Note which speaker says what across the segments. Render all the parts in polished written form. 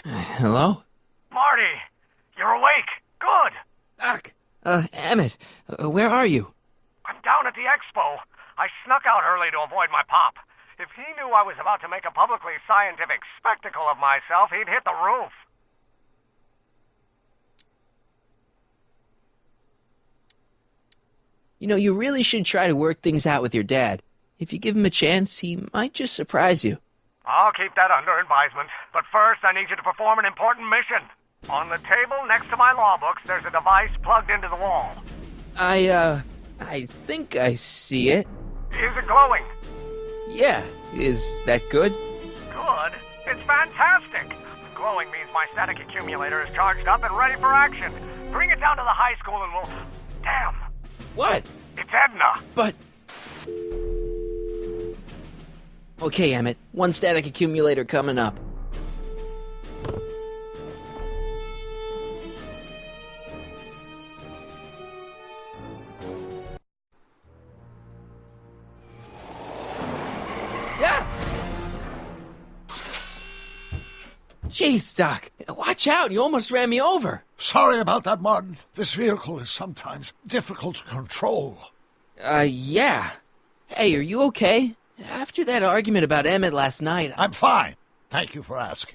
Speaker 1: Hello?
Speaker 2: Marty, you're awake. Good.
Speaker 1: Doc. Emmett, where are you?
Speaker 2: I'm down at the expo. I snuck out early to avoid my pop. If he knew I was about to make a publicly scientific spectacle of myself, he'd hit the roof.
Speaker 1: You know, you really should try to work things out with your dad. If you give him a chance, he might just surprise you.
Speaker 2: I'll keep that under advisement. But first, I need you to perform an important mission. On the table next to my law books, there's a device plugged into the wall.
Speaker 1: I think I see it.
Speaker 2: Is it glowing?
Speaker 1: Yeah, is that good?
Speaker 2: Good? It's fantastic. Glowing means my static accumulator is charged up and ready for action. Bring it down to the high school and we'll... Damn.
Speaker 1: What?
Speaker 2: It's Edna.
Speaker 1: But... Okay, Emmett. One static accumulator coming up. Yeah! Jeez, Doc. Watch out. You almost ran me over.
Speaker 3: Sorry about that, Martin. This vehicle is sometimes difficult to control.
Speaker 1: Yeah. Hey, are you okay? After that argument about Emmett last night...
Speaker 3: I'm fine. Thank you for asking.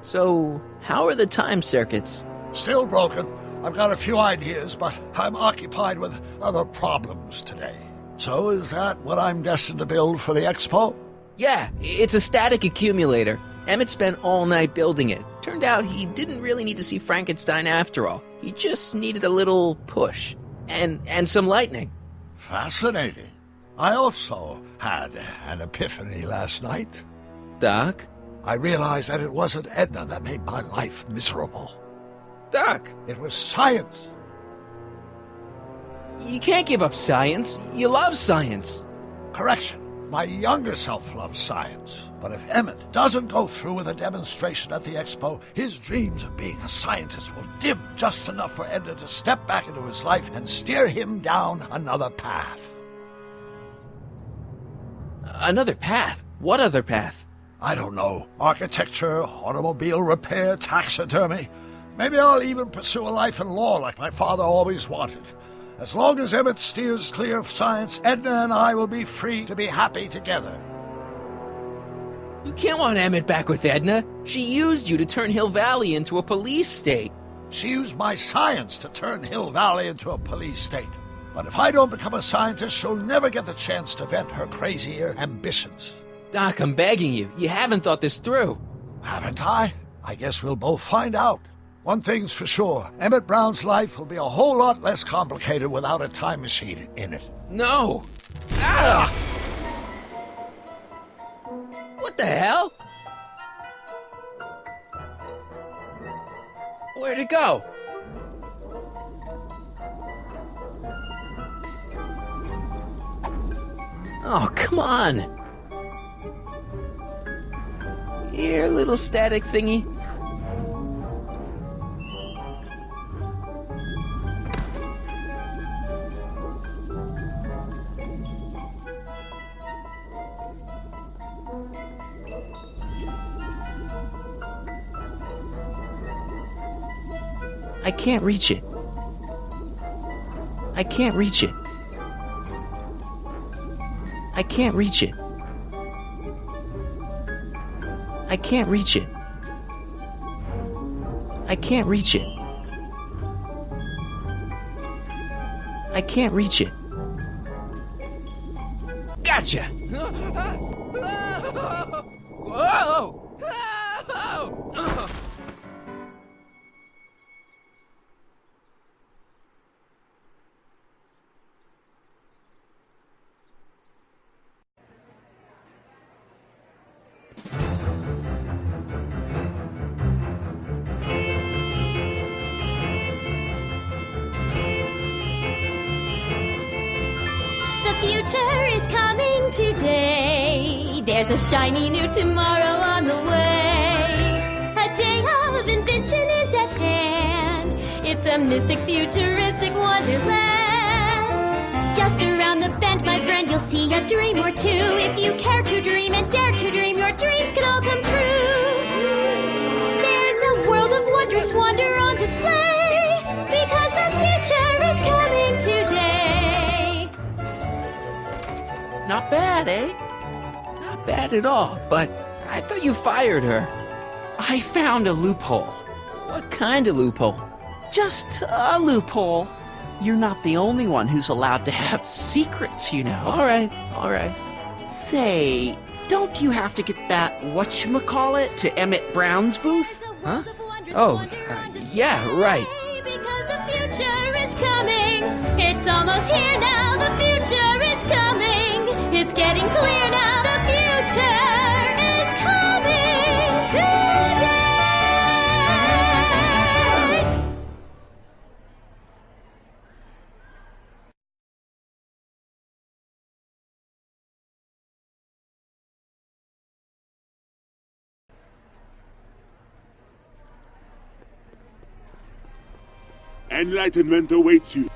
Speaker 1: So, how are the time circuits?
Speaker 3: Still broken. I've got a few ideas, but I'm occupied with other problems today. So is that what I'm destined to build for the expo?
Speaker 1: Yeah, it's a static accumulator. Emmett spent all night building it. Turned out he didn't really need to see Frankenstein after all. He just needed a little push. And some lightning.
Speaker 3: Fascinating. I also had an epiphany last night.
Speaker 1: Doc?
Speaker 3: I realized that it wasn't Edna that made my life miserable.
Speaker 1: Doc!
Speaker 3: It was science.
Speaker 1: You can't give up science. You love science.
Speaker 3: Correction. My younger self loves science. But if Emmett doesn't go through with a demonstration at the expo, his dreams of being a scientist will dim just enough for Edna to step back into his life and steer him down another path.
Speaker 1: Another path? What other path?
Speaker 3: I don't know. Architecture, automobile repair, taxidermy. Maybe I'll even pursue a life in law like my father always wanted. As long as Emmett steers clear of science, Edna and I will be free to be happy together.
Speaker 1: You can't want Emmett back with Edna. She used you to turn Hill Valley into a police state.
Speaker 3: She used my science to turn Hill Valley into a police state. But if I don't become a scientist, she'll never get the chance to vent her crazier ambitions.
Speaker 1: Doc, I'm begging you. You haven't thought this through.
Speaker 3: Haven't I? I guess we'll both find out. One thing's for sure, Emmett Brown's life will be a whole lot less complicated without a time machine in it.
Speaker 1: No! Ah! What the hell? Where'd it go? Oh, come on! Here, little static thingy. I can't reach it. I can't reach it. I can't reach it. I can't reach it. I can't reach it. I can't reach it. Gotcha! Whoa!
Speaker 4: The future is coming today. day. There's a shiny new tomorrow on the way. A day of invention is at hand. It's a mystic, futuristic wonderland. Just around the bend, my friend, you'll see a dream or two. If you care to dream and dare to dream, your dreams can all come true. There's a world of wondrous wonder on display, because the future is coming today.
Speaker 1: Not bad, eh? Not bad at all, but I thought you fired her.
Speaker 5: I found a loophole.
Speaker 1: What kind of loophole?
Speaker 5: Just a loophole. You're not the only one who's allowed to have secrets, you know.
Speaker 1: All right.
Speaker 5: Say, don't you have to get that whatchamacallit to Emmett Brown's booth?
Speaker 1: Huh? Oh, yeah, right.
Speaker 4: Because the future is coming. It's almost here now. The future is coming. It's getting clear now. The future is coming today.
Speaker 6: Enlightenment awaits you.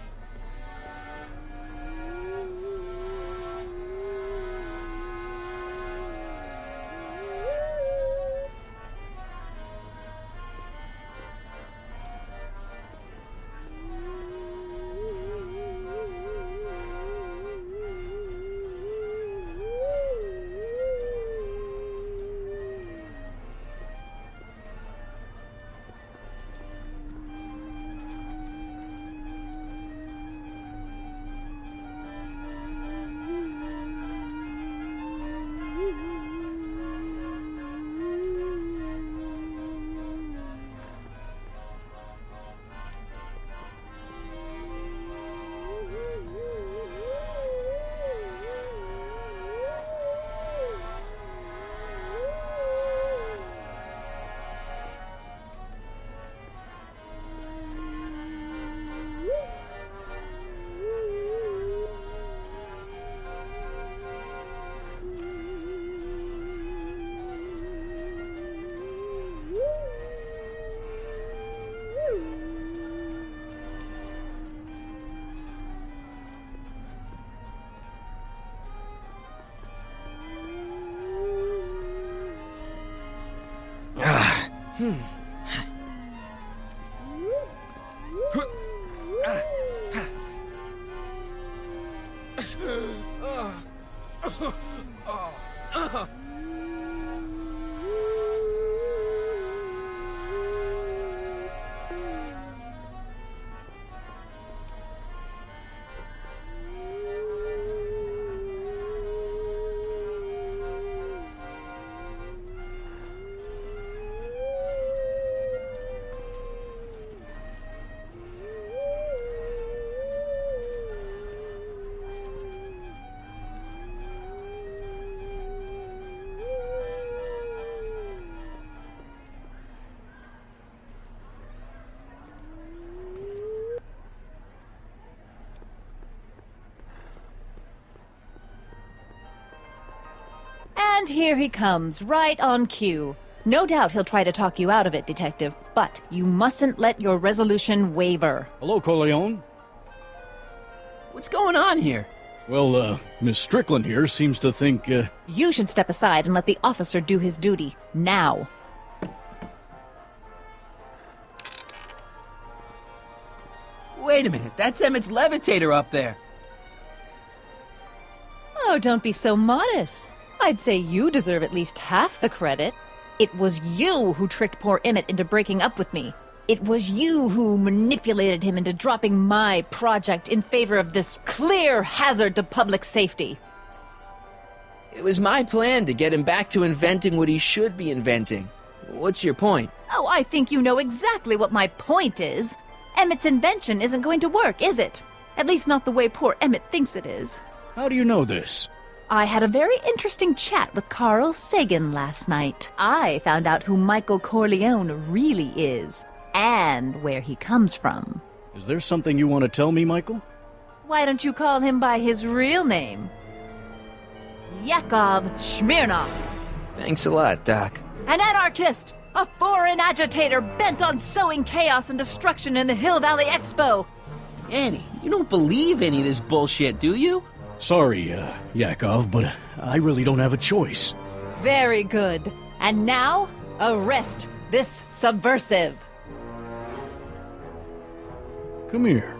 Speaker 7: And here he comes, right on cue. No doubt he'll try to talk you out of it, Detective, but you mustn't let your resolution waver.
Speaker 8: Hello, Corleone.
Speaker 1: What's going on here?
Speaker 8: Well, Miss Strickland here seems to think,
Speaker 7: You should step aside and let the officer do his duty, now.
Speaker 1: Wait a minute, that's Emmett's levitator up there.
Speaker 7: Oh, don't be so modest. I'd say you deserve at least half the credit. It was you who tricked poor Emmett into breaking up with me. It was you who manipulated him into dropping my project in favor of this clear hazard to public safety.
Speaker 1: It was my plan to get him back to inventing what he should be inventing. What's your point?
Speaker 7: Oh, I think you know exactly what my point is. Emmett's invention isn't going to work, is it? At least not the way poor Emmett thinks it is.
Speaker 8: how do you know this?
Speaker 7: I had a very interesting chat with Carl Sagan last night. I found out who Michael Corleone really is, and where he comes from.
Speaker 8: Is there something you want to tell me, Michael?
Speaker 7: Why don't you call him by his real name? Yakov Smirnov.
Speaker 1: Thanks a lot, Doc.
Speaker 7: An anarchist! A foreign agitator bent on sowing chaos and destruction in the Hill Valley Expo!
Speaker 1: Annie, you don't believe any of this bullshit, do you?
Speaker 8: Sorry, Yakov, but I really don't have a choice.
Speaker 7: Very good. And now, arrest this subversive.
Speaker 8: Come here.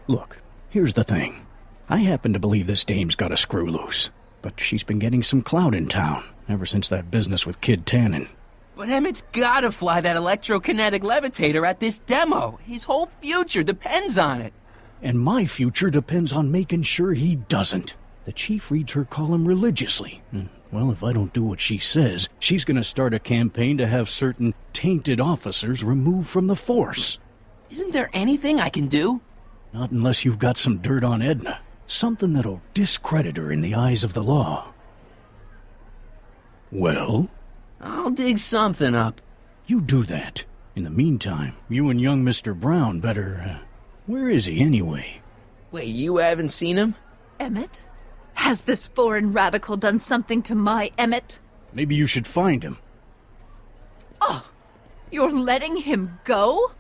Speaker 8: Look, here's the thing. I happen to believe this dame's got a screw loose, but she's been getting some clout in town ever since that business with Kid Tannen.
Speaker 1: But Emmett's gotta fly that electrokinetic levitator at this demo. His whole future depends on it.
Speaker 8: And my future depends on making sure he doesn't. The chief reads her column religiously. And, well, if I don't do what she says, she's gonna start a campaign to have certain tainted officers removed from the force.
Speaker 1: Isn't there anything I can do?
Speaker 8: Not unless you've got some dirt on Edna. Something that'll discredit her in the eyes of the law. Well?
Speaker 1: I'll dig something up.
Speaker 8: You do that. In the meantime, you and young Mr. Brown better, where is he anyway?
Speaker 1: Wait, you haven't seen him?
Speaker 7: Emmett? Has this foreign radical done something to my Emmett?
Speaker 8: Maybe you should find him.
Speaker 7: Oh, you're letting him go?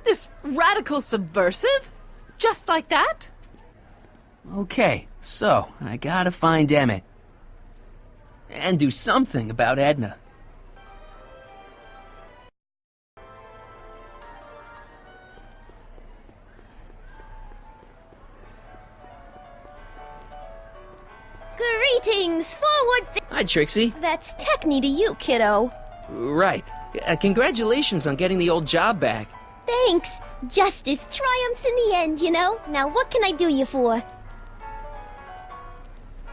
Speaker 7: This radical subversive? Just like that?
Speaker 1: Okay, so I gotta find Emmett. And do something about Edna.
Speaker 4: Greetings, forward.
Speaker 1: Hi, Trixie.
Speaker 4: That's Techni to you, kiddo.
Speaker 1: Right. Congratulations on getting the old job back.
Speaker 4: Thanks. Justice triumphs in the end, you know? Now what can I do you for?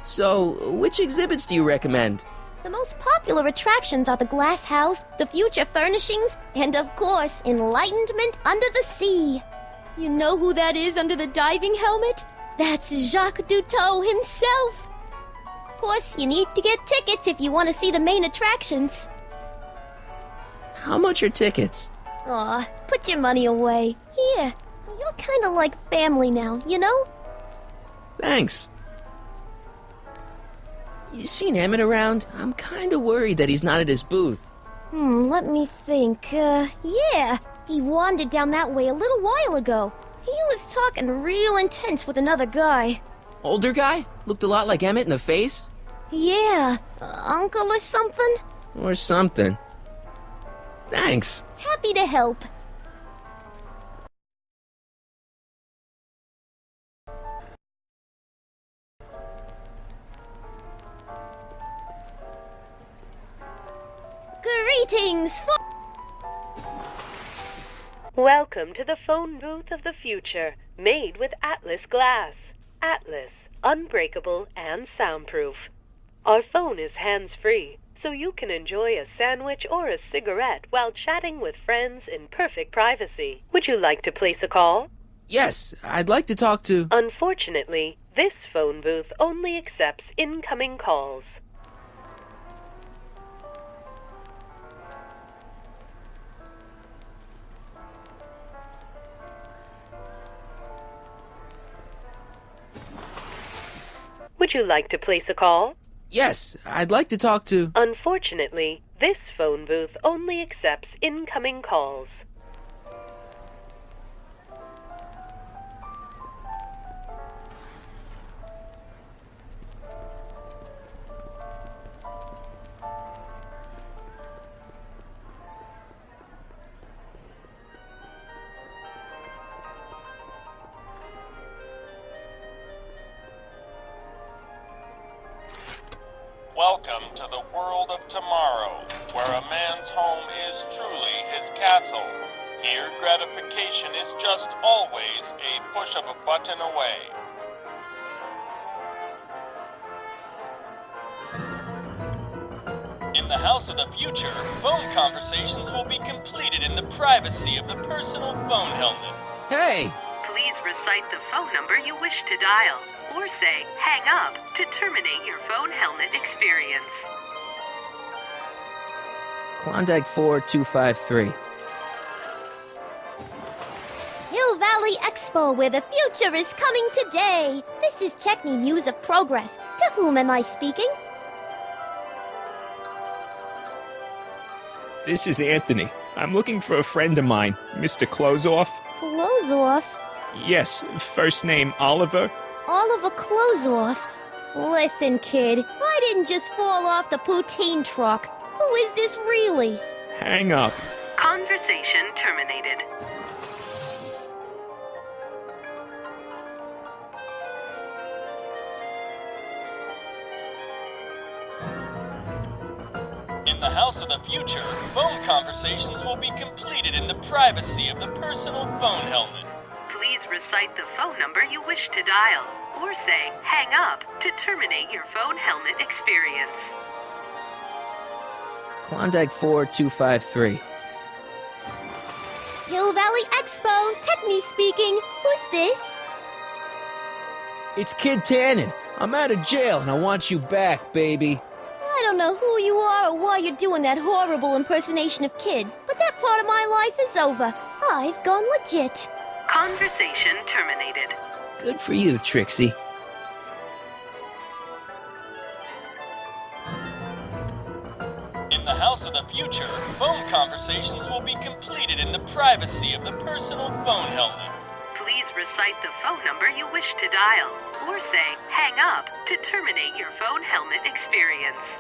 Speaker 1: So, which exhibits do you recommend?
Speaker 4: The most popular attractions are the Glass House, the Future Furnishings, and of course, Enlightenment Under the Sea. You know who that is under the diving helmet? That's Jacques Duteau himself. Of course, you need to get tickets if you want to see the main attractions.
Speaker 1: How much are tickets?
Speaker 4: Aw, put your money away. Here, you're kinda like family now, you know?
Speaker 1: Thanks. You seen Emmett around? I'm kinda worried that he's not at his booth.
Speaker 4: Let me think. Yeah. He wandered down that way a little while ago. He was talking real intense with another guy.
Speaker 1: Older guy? Looked a lot like Emmett in the face?
Speaker 4: Yeah. Uncle or something?
Speaker 1: Or something. Thanks.
Speaker 4: Happy to help. Greetings,
Speaker 9: Welcome to the phone booth of the future, made with Atlas glass. Atlas, unbreakable and soundproof. Our phone is hands-free, so you can enjoy a sandwich or a cigarette while chatting with friends in perfect privacy. Would you like to place a call?
Speaker 1: Yes, I'd like to talk to...
Speaker 9: Unfortunately, this phone booth only accepts incoming calls. Would you like to place a call?
Speaker 1: Yes, I'd like to talk to...
Speaker 9: Unfortunately, this phone booth only accepts incoming calls.
Speaker 10: Welcome to the world of tomorrow, where a man's home is truly his castle. Here, gratification is just always a push of a button away. In the house of the future, phone conversations will be completed in the privacy of the personal phone helmet.
Speaker 1: Hey!
Speaker 9: Please recite the phone number you wish to dial, or say hang up to terminate your phone helmet experience.
Speaker 1: Klondike 4253.
Speaker 4: Hill Valley Valley Expo, where the future is coming today. This is Techni Muse of Progress. To whom am I speaking?
Speaker 11: This is Anthony. I'm looking for a friend of mine, Mr. Closeoff.
Speaker 4: Closeoff?
Speaker 11: Yes, first name Oliver.
Speaker 4: Oliver Closeoff? Listen, kid, I didn't just fall off the poutine truck. Who is this really?
Speaker 11: Hang up.
Speaker 9: Conversation terminated.
Speaker 10: In the house of the future, phone conversations will be completed in the privacy of the personal phone helmet.
Speaker 9: Please recite the phone number you wish to dial, or say hang up to terminate your phone helmet experience.
Speaker 1: Klondike 4253.
Speaker 4: Hill Valley Expo, Techni speaking. Who's this?
Speaker 1: It's Kid Tannen. I'm out of jail and I want you back, baby.
Speaker 4: I don't know who you are or why you're doing that horrible impersonation of Kid, but that part of my life is over. I've gone legit.
Speaker 9: Conversation terminated.
Speaker 1: Good for you, Trixie.
Speaker 10: In the house of the future, phone conversations will be completed in the privacy of the personal phone helmet.
Speaker 9: Please recite the phone number you wish to dial, or say hang up to terminate your phone helmet experience.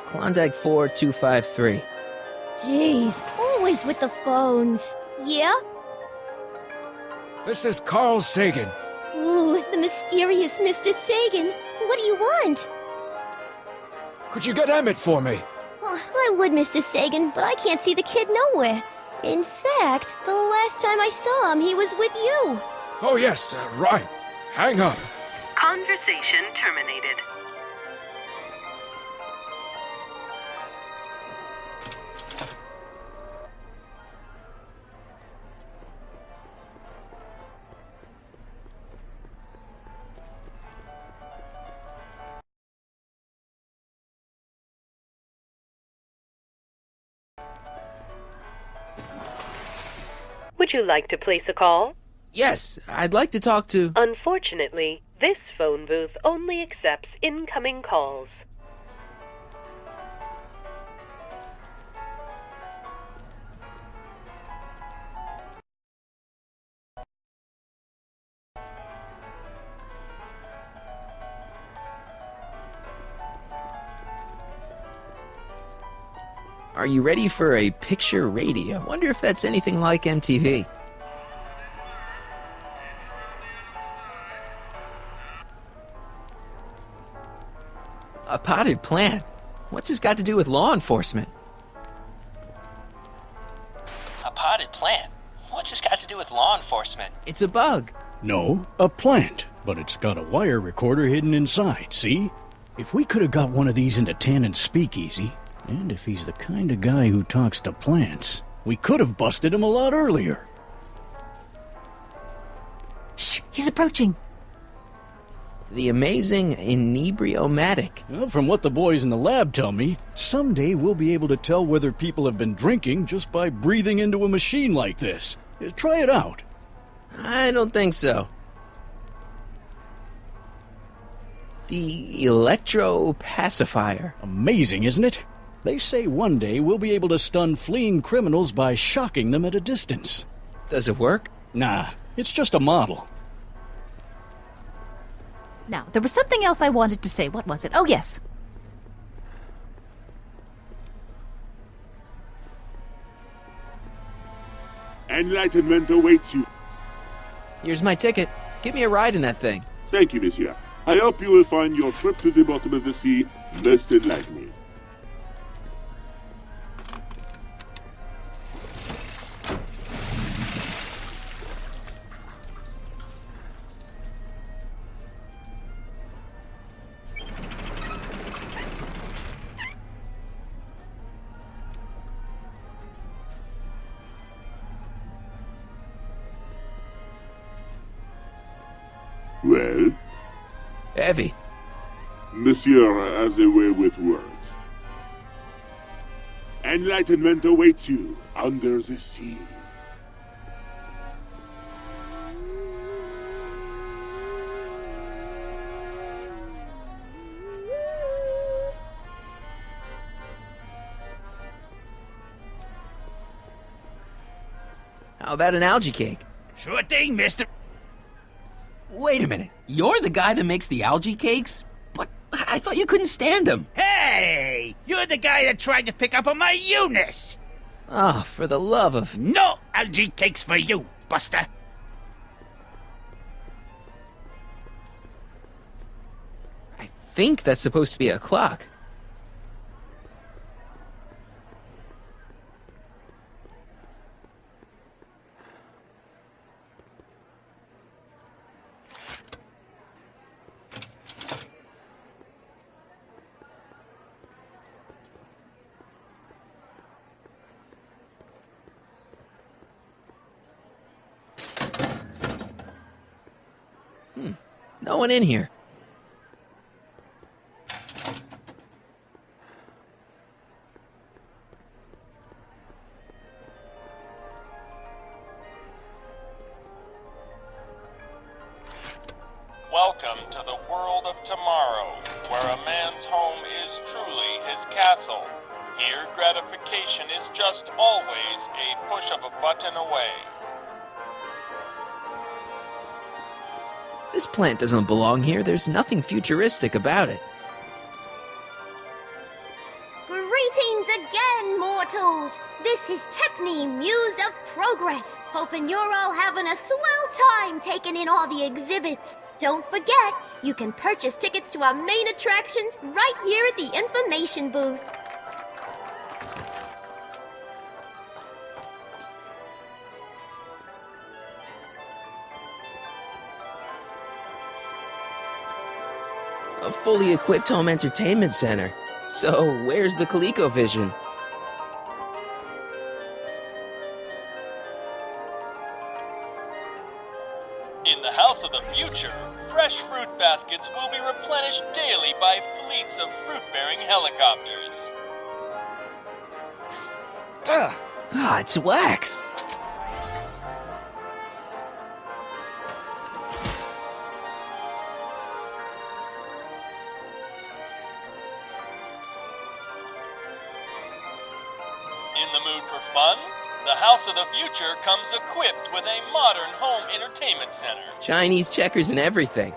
Speaker 1: Klondike 4253.
Speaker 4: Jeez, always with the phones. Yeah?
Speaker 12: This is Carl Sagan.
Speaker 4: Ooh, the mysterious Mr. Sagan. What do you want?
Speaker 12: Could you get Emmett for me?
Speaker 4: Oh, I would, Mr. Sagan, but I can't see the kid nowhere. In fact, the last time I saw him, he was with you.
Speaker 12: Oh, yes, right. Hang up.
Speaker 9: Conversation terminated. Would you like to place a call?
Speaker 1: Yes, I'd like to talk to...
Speaker 9: Unfortunately, this phone booth only accepts incoming calls.
Speaker 1: Are you ready for a picture radio? Wonder if that's anything like MTV. A potted plant? What's this got to do with law enforcement?
Speaker 13: A potted plant? What's this got to do with law enforcement?
Speaker 1: It's a bug.
Speaker 8: No, a plant, but it's got a wire recorder hidden inside, see? If we could have got one of these into Tannen's speakeasy, and if he's the kind of guy who talks to plants, we could have busted him a lot earlier.
Speaker 7: Shh, he's approaching.
Speaker 1: The amazing inebriomatic.
Speaker 8: Well, from what the boys in the lab tell me, someday we'll be able to tell whether people have been drinking just by breathing into a machine like this. Try it out.
Speaker 1: I don't think so. The electro-pacifier.
Speaker 8: Amazing, isn't it? They say one day we'll be able to stun fleeing criminals by shocking them at a distance.
Speaker 1: Does it work?
Speaker 8: Nah, it's just a model.
Speaker 7: Now, there was something else I wanted to say. What was it? Oh, yes.
Speaker 6: Enlightenment awaits you.
Speaker 1: Here's my ticket. Give me a ride in that thing.
Speaker 6: Thank you, monsieur. I hope you will find your trip to the bottom of the sea most enlightening. Well?
Speaker 1: Heavy.
Speaker 6: Monsieur has a way with words. Enlightenment awaits you under the sea.
Speaker 1: How about an algae cake?
Speaker 14: Sure thing, mister.
Speaker 1: Wait a minute. You're the guy that makes the algae cakes? But I thought you couldn't stand them.
Speaker 14: Hey! You're the guy that tried to pick up on my Eunice!
Speaker 1: Ah, for the love of...
Speaker 14: No algae cakes for you, Buster!
Speaker 1: I think that's supposed to be a clock. No one in here.
Speaker 10: Welcome to the world of tomorrow, where a man's home is truly his castle. Here, gratification is just always a push of a button away.
Speaker 1: This plant doesn't belong here. There's nothing futuristic about it.
Speaker 4: Greetings again, mortals! This is Techne, Muse of Progress. Hoping you're all having a swell time taking in all the exhibits. Don't forget, you can purchase tickets to our main attractions right here at the information booth.
Speaker 1: A fully equipped home entertainment center. So, where's the ColecoVision?
Speaker 10: In the house of the future, fresh fruit baskets will be replenished daily by fleets of fruit-bearing helicopters.
Speaker 1: Ah, it's wax.
Speaker 10: In the mood for fun? The House of the Future comes equipped with a modern home entertainment center.
Speaker 1: Chinese checkers and everything.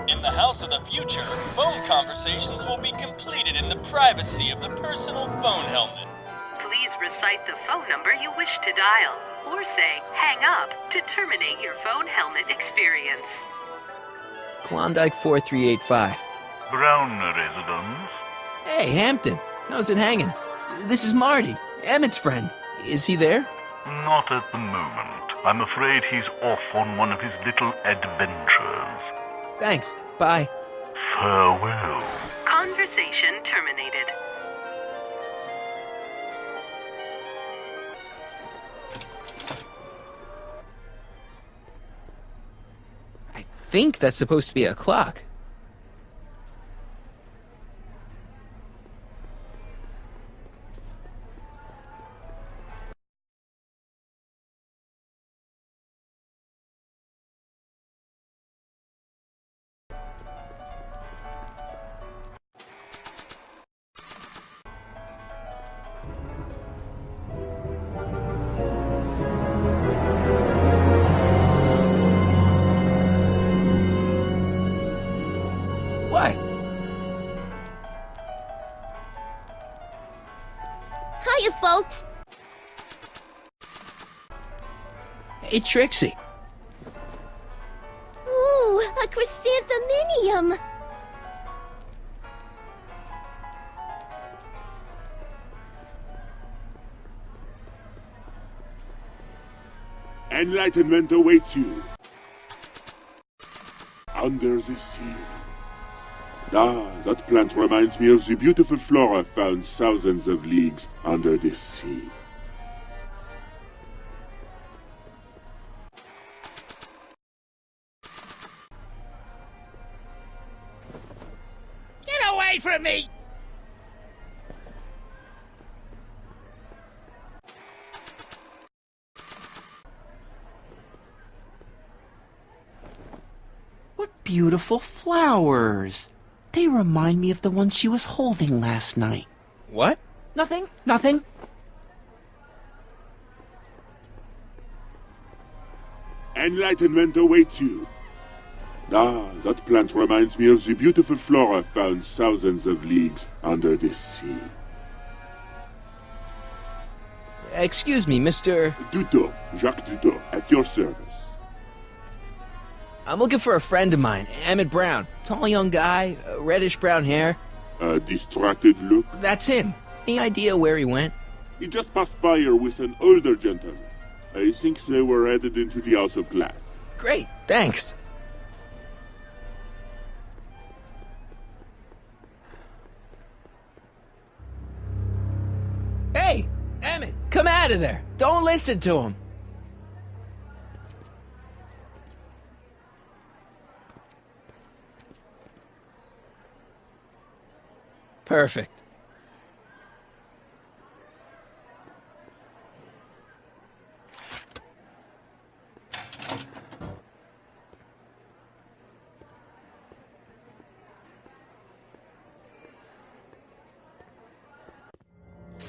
Speaker 10: In the House of the Future, phone conversations will be completed in the privacy of the personal phone helmet.
Speaker 9: Please recite the phone number you wish to dial, or say hang up to terminate your phone helmet experience.
Speaker 1: Klondike 4385.
Speaker 15: Brown residence.
Speaker 1: Hey, Hampton. How's it hanging? This is Marty, Emmett's friend. Is he there?
Speaker 15: Not at the moment. I'm afraid he's off on one of his little adventures.
Speaker 1: Thanks. Bye.
Speaker 15: Farewell.
Speaker 9: Conversation terminated.
Speaker 1: I think that's supposed to be a clock. Why?
Speaker 4: Hiya, folks.
Speaker 1: Hey, Trixie.
Speaker 4: Ooh, a chrysantheminium.
Speaker 6: Enlightenment awaits you. Under the sea. Ah, that plant reminds me of the beautiful flora found thousands of leagues under the sea.
Speaker 14: Get away from me!
Speaker 5: What beautiful flowers. They remind me of the ones she was holding last night.
Speaker 1: What?
Speaker 5: Nothing.
Speaker 6: Enlightenment awaits you. Ah, that plant reminds me of the beautiful flora found thousands of leagues under the sea.
Speaker 1: Excuse me, Mr.
Speaker 6: Duto, Jacques Duto, at your service.
Speaker 1: I'm looking for a friend of mine, Emmett Brown. Tall young guy, reddish-brown hair.
Speaker 6: A distracted look?
Speaker 1: That's him. Any idea where he went?
Speaker 6: He just passed by here with an older gentleman. I think they were headed into the House of Glass.
Speaker 1: Great, thanks. Hey, Emmett, come out of there. Don't listen to him. Perfect.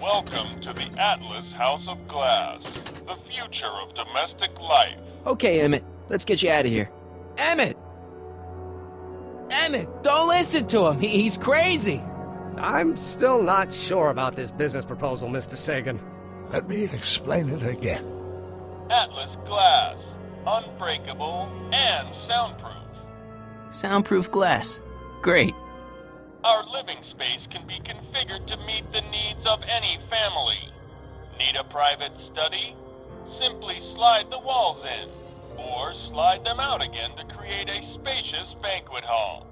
Speaker 10: Welcome to the Atlas House of Glass, the future of domestic life.
Speaker 1: Okay, Emmett, let's get you out of here. Emmett! Emmett, don't listen to him. He's crazy.
Speaker 2: I'm still not sure about this business proposal, Mr. Sagan.
Speaker 3: Let me explain it again.
Speaker 10: Atlas Glass, unbreakable and soundproof.
Speaker 1: Soundproof glass. Great.
Speaker 10: Our living space can be configured to meet the needs of any family. Need a private study? Simply slide the walls in, or slide them out again to create a spacious banquet hall.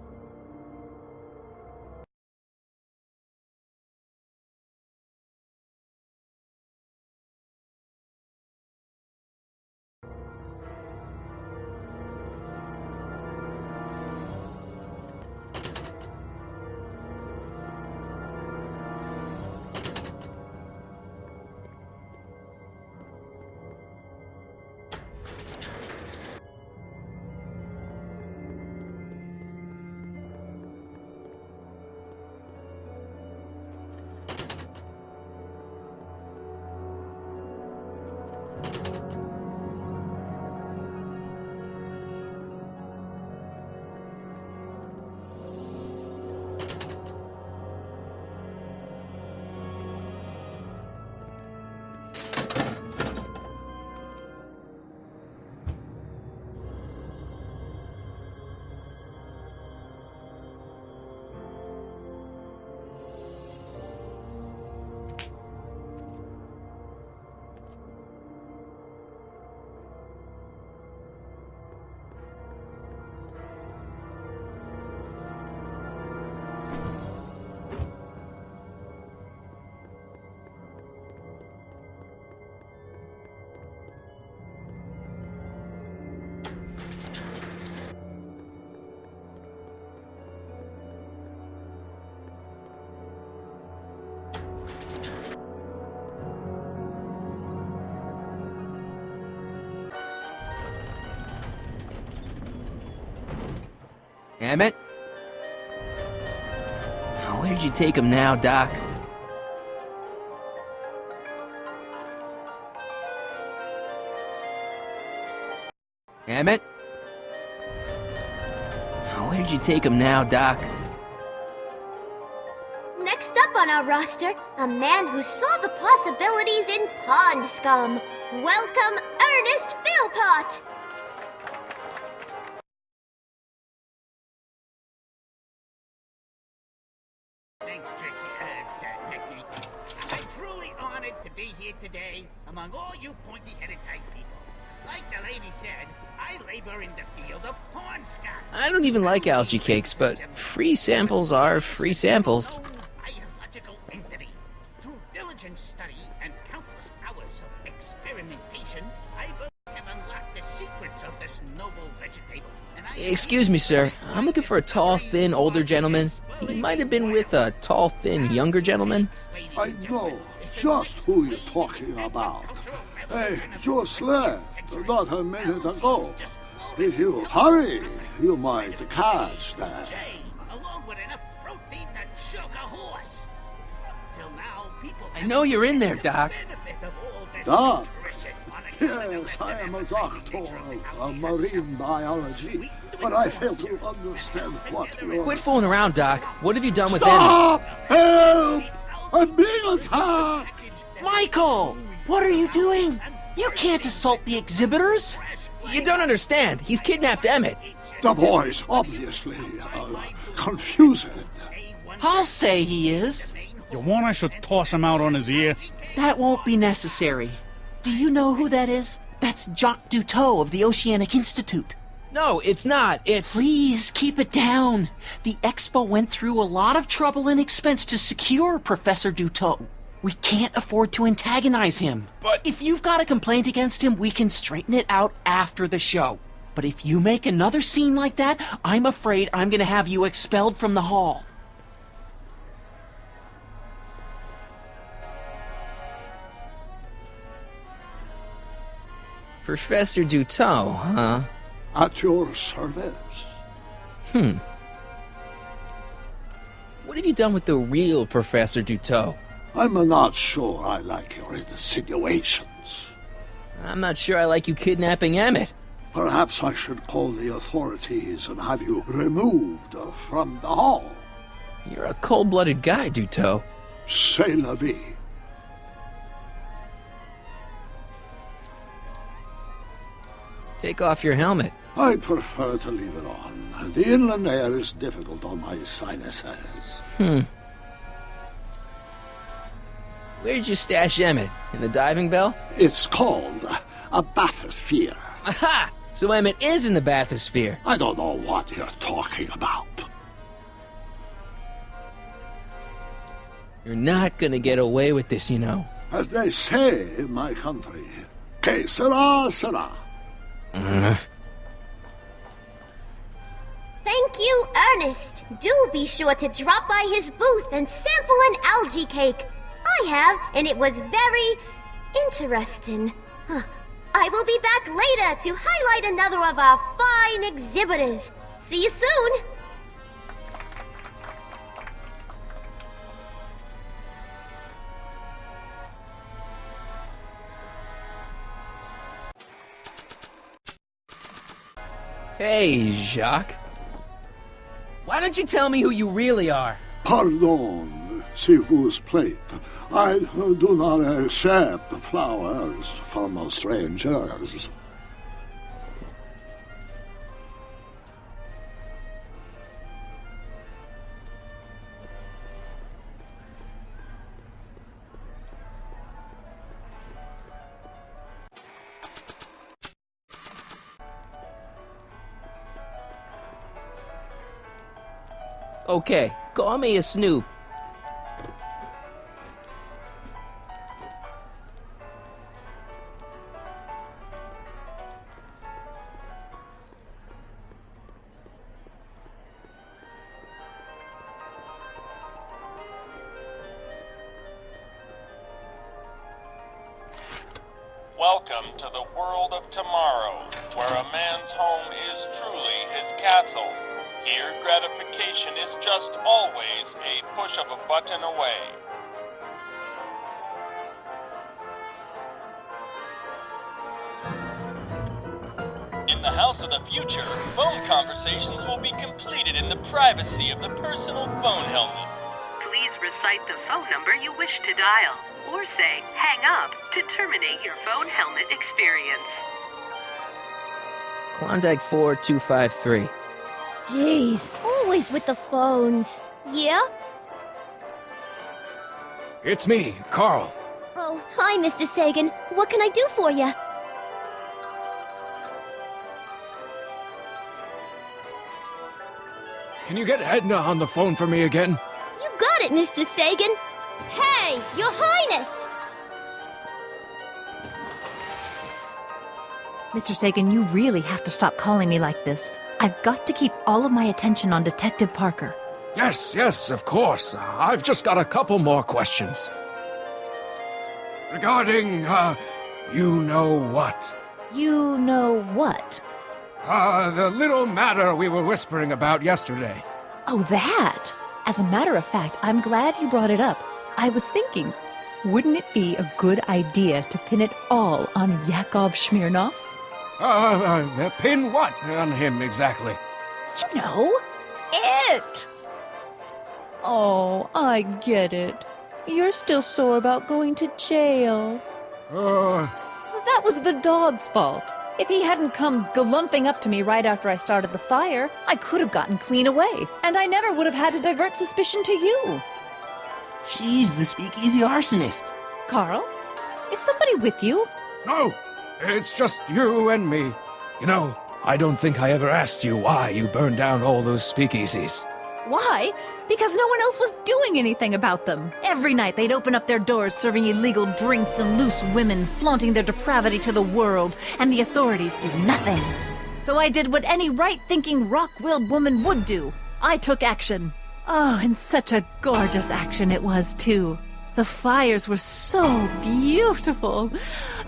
Speaker 1: Emmett? Where'd you take him now, Doc? Emmett? Where'd you take him now, Doc?
Speaker 4: Next up on our roster, a man who saw the possibilities in pond scum. Welcome, Ernest Philpott!
Speaker 14: Thanks, Trixie. Technique. I'm truly honored to be here today among all you pointy-headed type people. Like the lady said, I labor in the field of pond scum.
Speaker 1: I don't even like algae cakes, but free samples are free samples.
Speaker 14: Biological entity. Through diligent study and countless hours of experimentation, I have unlocked the secrets of this noble vegetable.
Speaker 1: Excuse me, sir. I'm looking for a tall, thin, older gentleman. He might have been with a tall, thin, younger gentleman.
Speaker 3: I know just who you're talking about. Hey, just left not a minute ago. If you hurry, you might catch them.
Speaker 14: Along with enough protein to choke a horse. Till now, people
Speaker 1: I know you're in there, Doc.
Speaker 3: Doc? Yes, I am a doctor of marine biology, but I fail to understand what you're...
Speaker 1: Quit fooling around, Doc. What have you done with
Speaker 3: Stop! Help! I'm being attacked!
Speaker 5: Michael! What are you doing? You can't assault the exhibitors!
Speaker 1: You don't understand. He's kidnapped Emmett.
Speaker 3: The boy's obviously confused.
Speaker 5: I'll say he is.
Speaker 8: You want I should toss him out on his ear?
Speaker 5: That won't be necessary. Do you know who that is? That's Jacques Duteau of the Oceanic Institute.
Speaker 1: No, it's not. It's...
Speaker 5: Please, keep it down. The Expo went through a lot of trouble and expense to secure Professor Duteau. We can't afford to antagonize him.
Speaker 12: But...
Speaker 5: If you've got a complaint against him, we can straighten it out after the show. But if you make another scene like that, I'm afraid I'm gonna have you expelled from the hall.
Speaker 1: Professor Duteau, huh?
Speaker 3: At your service.
Speaker 1: What have you done with the real Professor Duteau?
Speaker 3: I'm not sure I like your insinuations.
Speaker 1: I'm not sure I like you kidnapping Emmett.
Speaker 3: Perhaps I should call the authorities and have you removed from the hall.
Speaker 1: You're a cold-blooded guy, Duteau.
Speaker 3: C'est la vie.
Speaker 1: Take off your helmet.
Speaker 3: I prefer to leave it on. The inland air is difficult on my sinuses.
Speaker 1: Where'd you stash Emmett? In the diving bell?
Speaker 3: It's called a bathysphere.
Speaker 1: Aha! So Emmett is in the bathysphere.
Speaker 3: I don't know what you're talking about.
Speaker 1: You're not gonna get away with this, you know.
Speaker 3: As they say in my country, que sera, sera.
Speaker 4: Thank you, Ernest. Do be sure to drop by his booth and sample an algae cake. I have, and it was very interesting. I will be back later to highlight another of our fine exhibitors. See you soon.
Speaker 1: Hey, Jacques. Why don't you tell me who you really are?
Speaker 3: Pardon, s'il vous plaît. I do not accept flowers from strangers.
Speaker 1: Okay, call me a snoop.
Speaker 10: Welcome to the world of tomorrow, where a man's home is truly his castle. Here, gratification is just always a push of a button away. In the house of the future, phone conversations will be completed in the privacy of the personal phone helmet.
Speaker 9: Please recite the phone number you wish to dial, or say hang up to terminate your phone helmet experience.
Speaker 1: Klondike 4253.
Speaker 4: Jeez, always with the phones. Yeah?
Speaker 12: It's me, Carl.
Speaker 4: Oh, hi, Mr. Sagan. What can I do for you?
Speaker 12: Can you get Edna on the phone for me again?
Speaker 4: You got it, Mr. Sagan. Hey, Your Highness!
Speaker 7: Mr. Sagan, you really have to stop calling me like this. I've got to keep all of my attention on Detective Parker.
Speaker 12: Yes, of course. I've just got a couple more questions. Regarding, you know what?
Speaker 7: You know what?
Speaker 12: The little matter we were whispering about yesterday.
Speaker 7: Oh, that! As a matter of fact, I'm glad you brought it up. I was thinking. Wouldn't it be a good idea to pin it all on Yakov Smirnov?
Speaker 12: Pin what on him exactly?
Speaker 7: You know, it! Oh, I get it. You're still sore about going to jail. That was the dog's fault. If he hadn't come galumping up to me right after I started the fire, I could have gotten clean away, and I never would have had to divert suspicion to you.
Speaker 1: She's the speakeasy arsonist.
Speaker 7: Carl, is somebody with you?
Speaker 12: No, it's just you and me. You know, I don't think I ever asked you why you burned down all those speakeasies.
Speaker 7: Why? Because no one else was doing anything about them. Every night they'd open up their doors serving illegal drinks and loose women, flaunting their depravity to the world, and the authorities did nothing. So I did what any right-thinking, rock-willed woman would do. I took action. Oh, and such a gorgeous action it was, too. The fires were so beautiful.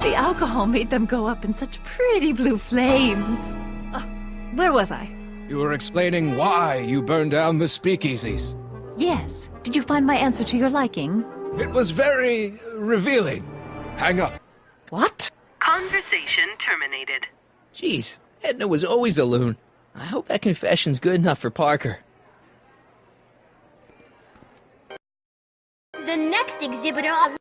Speaker 7: The alcohol made them go up in such pretty blue flames. Where was I?
Speaker 12: You were explaining why you burned down the speakeasies.
Speaker 7: Yes. Did you find my answer to your liking?
Speaker 12: It was very revealing. Hang up.
Speaker 7: What?
Speaker 9: Conversation terminated.
Speaker 1: Jeez, Edna was always a loon. I hope that confession's good enough for Parker.
Speaker 4: The next exhibitor on the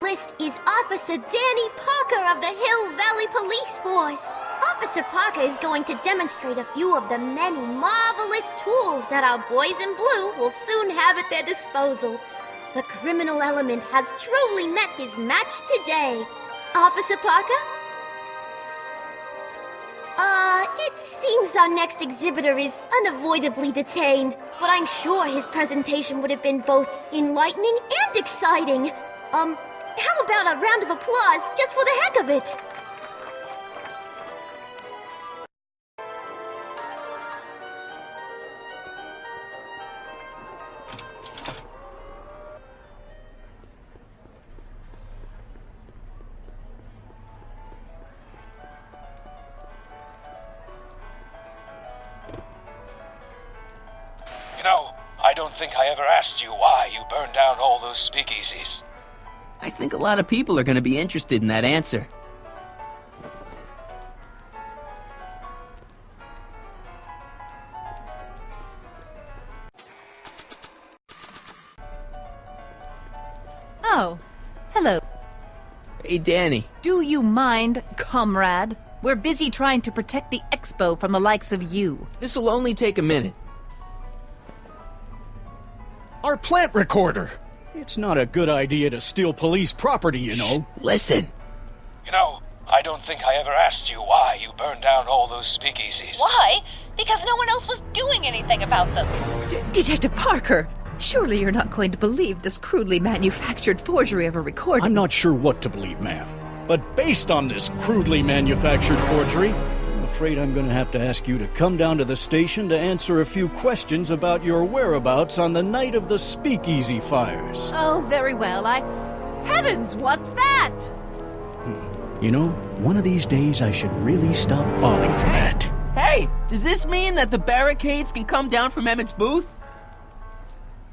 Speaker 4: list is Officer Danny Parker of the Hill Valley Police Force. Officer Parker is going to demonstrate a few of the many marvelous tools that our boys in blue will soon have at their disposal. The criminal element has truly met his match today. Officer Parker? It seems our next exhibitor is unavoidably detained, but I'm sure his presentation would have been both enlightening and exciting. How about a round of applause just for the heck of it?
Speaker 10: You know, I don't think I ever asked you why you burned down all those speakeasies.
Speaker 1: I think a lot of people are going to be interested in that answer.
Speaker 7: Oh, hello.
Speaker 1: Hey, Danny.
Speaker 7: Do you mind, comrade? We're busy trying to protect the expo from the likes of you.
Speaker 1: This'll only take a minute.
Speaker 8: Our plant recorder! It's not a good idea to steal police property, you know.
Speaker 1: Listen.
Speaker 10: You know, I don't think I ever asked you why you burned down all those speakeasies.
Speaker 7: Why? Because no one else was doing anything about them. Detective Parker, surely you're not going to believe this crudely manufactured forgery of a recording.
Speaker 8: I'm not sure what to believe, ma'am. But based on this crudely manufactured forgery, I'm afraid I'm going to have to ask you to come down to the station to answer a few questions about your whereabouts on the night of the speakeasy fires.
Speaker 7: Oh, very well. Heavens, what's that?
Speaker 8: You know, one of these days I should really stop falling for that.
Speaker 1: Hey, does this mean that the barricades can come down from Emmett's booth?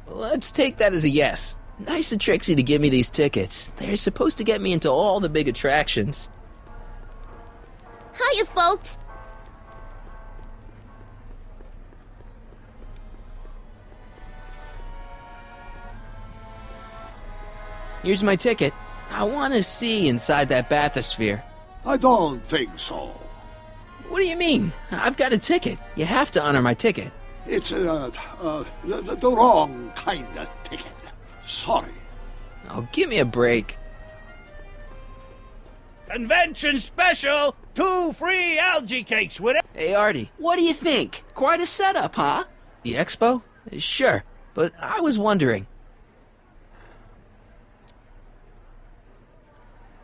Speaker 1: Let's take that as a yes. Nice of Trixie to give me these tickets. They're supposed to get me into all the big attractions.
Speaker 4: Hiya, folks.
Speaker 1: Here's my ticket. I want to see inside that bathysphere.
Speaker 3: I don't think so.
Speaker 1: What do you mean? I've got a ticket. You have to honor my ticket.
Speaker 3: It's the wrong kind of ticket. Sorry.
Speaker 1: Oh, give me a break.
Speaker 14: Convention special! 2 free algae cakes with it!
Speaker 1: Hey, Artie.
Speaker 5: What do you think? Quite a setup, huh?
Speaker 1: The expo? Sure, but I was wondering.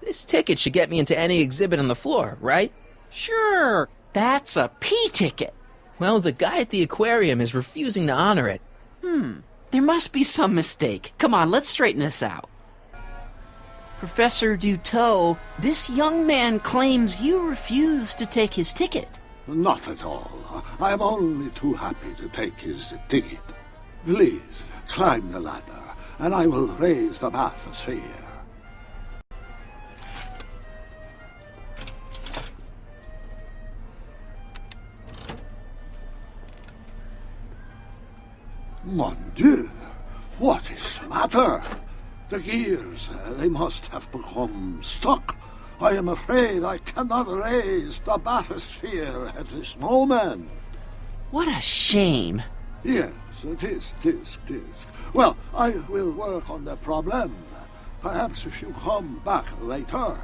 Speaker 1: This ticket should get me into any exhibit on the floor, right?
Speaker 5: Sure. That's a P ticket.
Speaker 1: Well, the guy at the aquarium is refusing to honor it.
Speaker 5: There must be some mistake. Come on, let's straighten this out. Professor Duteau, this young man claims you refused to take his ticket.
Speaker 3: Not at all. I am only too happy to take his ticket. Please, climb the ladder, and I will raise the bathysphere. Mon Dieu! What is the matter? The gears, they must have become stuck. I am afraid I cannot raise the bathysphere at this moment.
Speaker 5: What a shame.
Speaker 3: Yes, it is. Well, I will work on the problem. Perhaps if you come back later.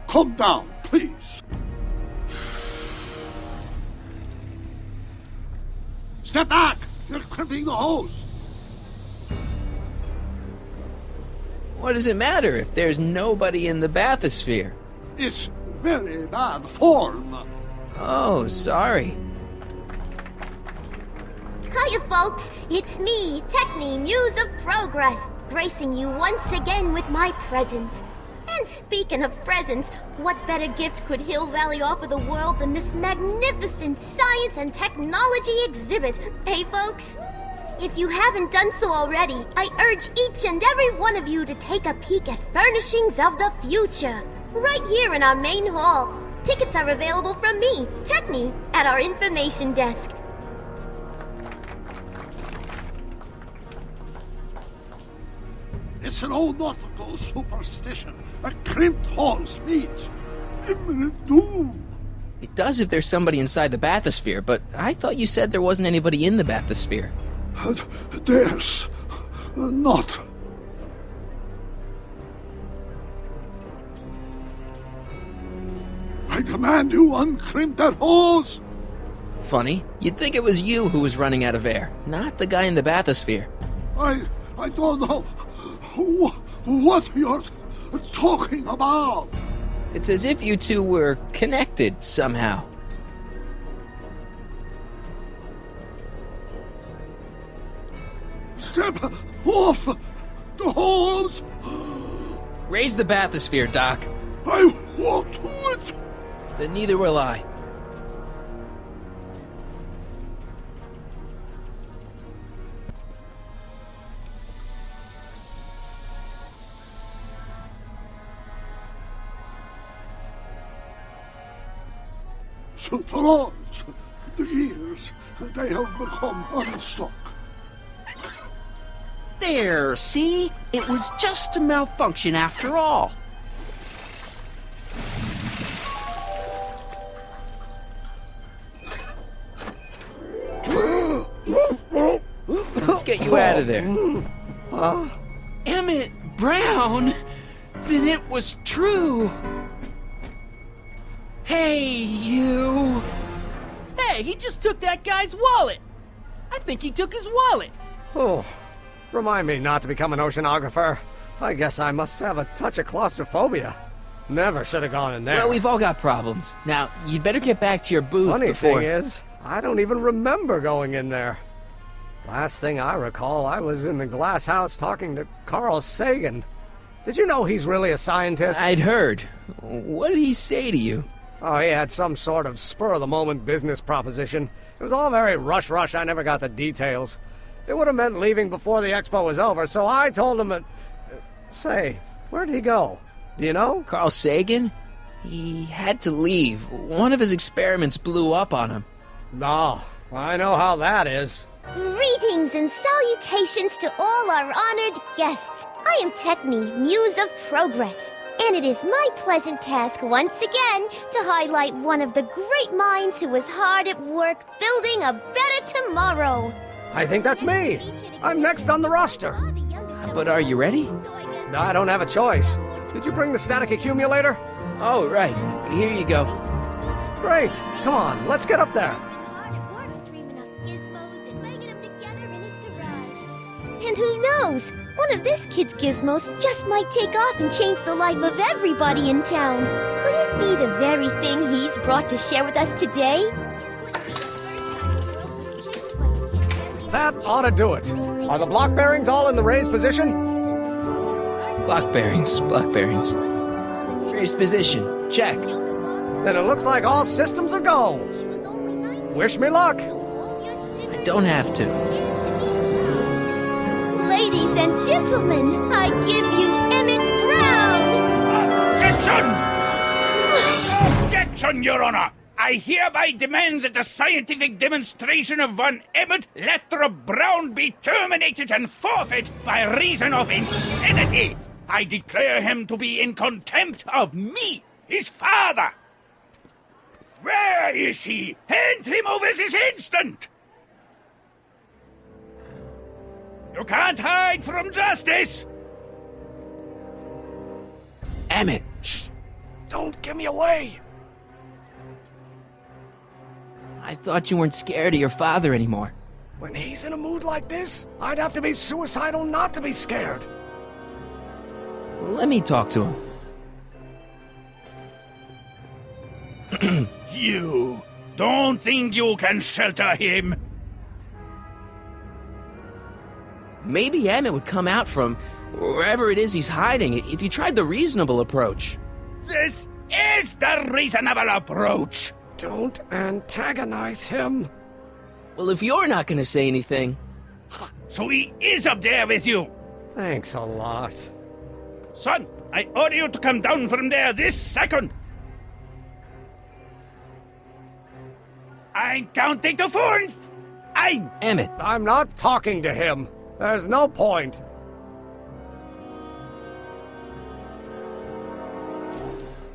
Speaker 3: Come down, please. Step back! You're crimping the hose!
Speaker 1: What does it matter if there's nobody in the bathysphere?
Speaker 3: It's very bad form.
Speaker 1: Oh, sorry.
Speaker 4: Hiya, folks. It's me, Techni, Muse of Progress, gracing you once again with my presence. And speaking of presents, what better gift could Hill Valley offer the world than this magnificent science and technology exhibit, hey folks? If you haven't done so already, I urge each and every one of you to take a peek at Furnishings of the Future, right here in our main hall. Tickets are available from me, Techni, at our information desk.
Speaker 3: It's an old nautical superstition. A crimped hose means imminent doom.
Speaker 1: It does if there's somebody inside the bathysphere, but I thought you said there wasn't anybody in the bathysphere.
Speaker 3: There's not. I demand you uncrimp that hose.
Speaker 1: Funny, you'd think it was you who was running out of air, not the guy in the bathysphere.
Speaker 3: I don't know what you're talking about.
Speaker 1: It's as if you two were connected somehow.
Speaker 3: Step off the hose.
Speaker 1: Raise the bathysphere, Doc.
Speaker 3: I won't do it.
Speaker 1: Then neither will I.
Speaker 3: So the rods, the gears, they have become unstuck.
Speaker 5: There, see? It was just a malfunction after all.
Speaker 1: Let's get you out of there.
Speaker 5: Emmett Brown? Then it was true. Hey, you.
Speaker 16: Hey, he just took that guy's wallet. I think he took his wallet.
Speaker 2: Oh, remind me not to become an oceanographer. I guess I must have a touch of claustrophobia. Never should have gone in there.
Speaker 1: Well, we've all got problems. Now, you'd better get back to your booth
Speaker 2: Funny
Speaker 1: before...
Speaker 2: thing is, I don't even remember going in there. Last thing I recall, I was in the glass house talking to Carl Sagan. Did you know he's really a scientist?
Speaker 1: I'd heard. What did he say to you?
Speaker 2: Oh, he had some sort of spur-of-the-moment business proposition. It was all very rush. I never got the details. It would have meant leaving before the expo was over, so I told him that... Say, where'd he go? Do you know?
Speaker 1: Carl Sagan? He had to leave. One of his experiments blew up on him.
Speaker 2: Oh, I know how that is.
Speaker 4: Greetings and salutations to all our honored guests. I am Techni, Muse of Progress, and it is my pleasant task once again to highlight one of the great minds who was hard at work building a better tomorrow.
Speaker 2: I think that's me. I'm next on the roster.
Speaker 1: But are you ready?
Speaker 2: I don't have a choice. Did you bring the static accumulator?
Speaker 1: Oh, right. Here you go.
Speaker 2: Great. Come on, let's get up there.
Speaker 4: And who knows? One of this kid's gizmos just might take off and change the life of everybody in town. Could it be the very thing he's brought to share with us today?
Speaker 2: That ought to do it. Are the block bearings all in the raised position?
Speaker 1: Block bearings. Raised position. Check.
Speaker 2: Then it looks like all systems are go. Wish me luck.
Speaker 1: I don't have to.
Speaker 4: Ladies and gentlemen, I give you Emmett Brown!
Speaker 12: Objection! Objection, Your Honor!
Speaker 14: I hereby demand that the scientific demonstration of one Emmett Lathrop Brown be terminated and forfeit by reason of insanity. I declare him to be in contempt of me, his father. Where is he? Hand him over this instant! You can't hide from justice!
Speaker 1: Emmett!
Speaker 2: Shh! Don't give me away!
Speaker 1: I thought you weren't scared of your father anymore.
Speaker 2: When he's in a mood like this, I'd have to be suicidal not to be scared.
Speaker 1: Let me talk to him.
Speaker 14: You don't think you can shelter him?
Speaker 1: Maybe Emmett would come out from wherever it is he's hiding if you tried the reasonable approach.
Speaker 14: This is the reasonable approach.
Speaker 2: Don't antagonize him.
Speaker 1: Well, if you're not going to say anything...
Speaker 14: So he is up there with you?
Speaker 2: Thanks a lot.
Speaker 14: Son, I order you to come down from there this second. I'm counting to 4.
Speaker 1: Emmett.
Speaker 2: I'm not talking to him. There's no point.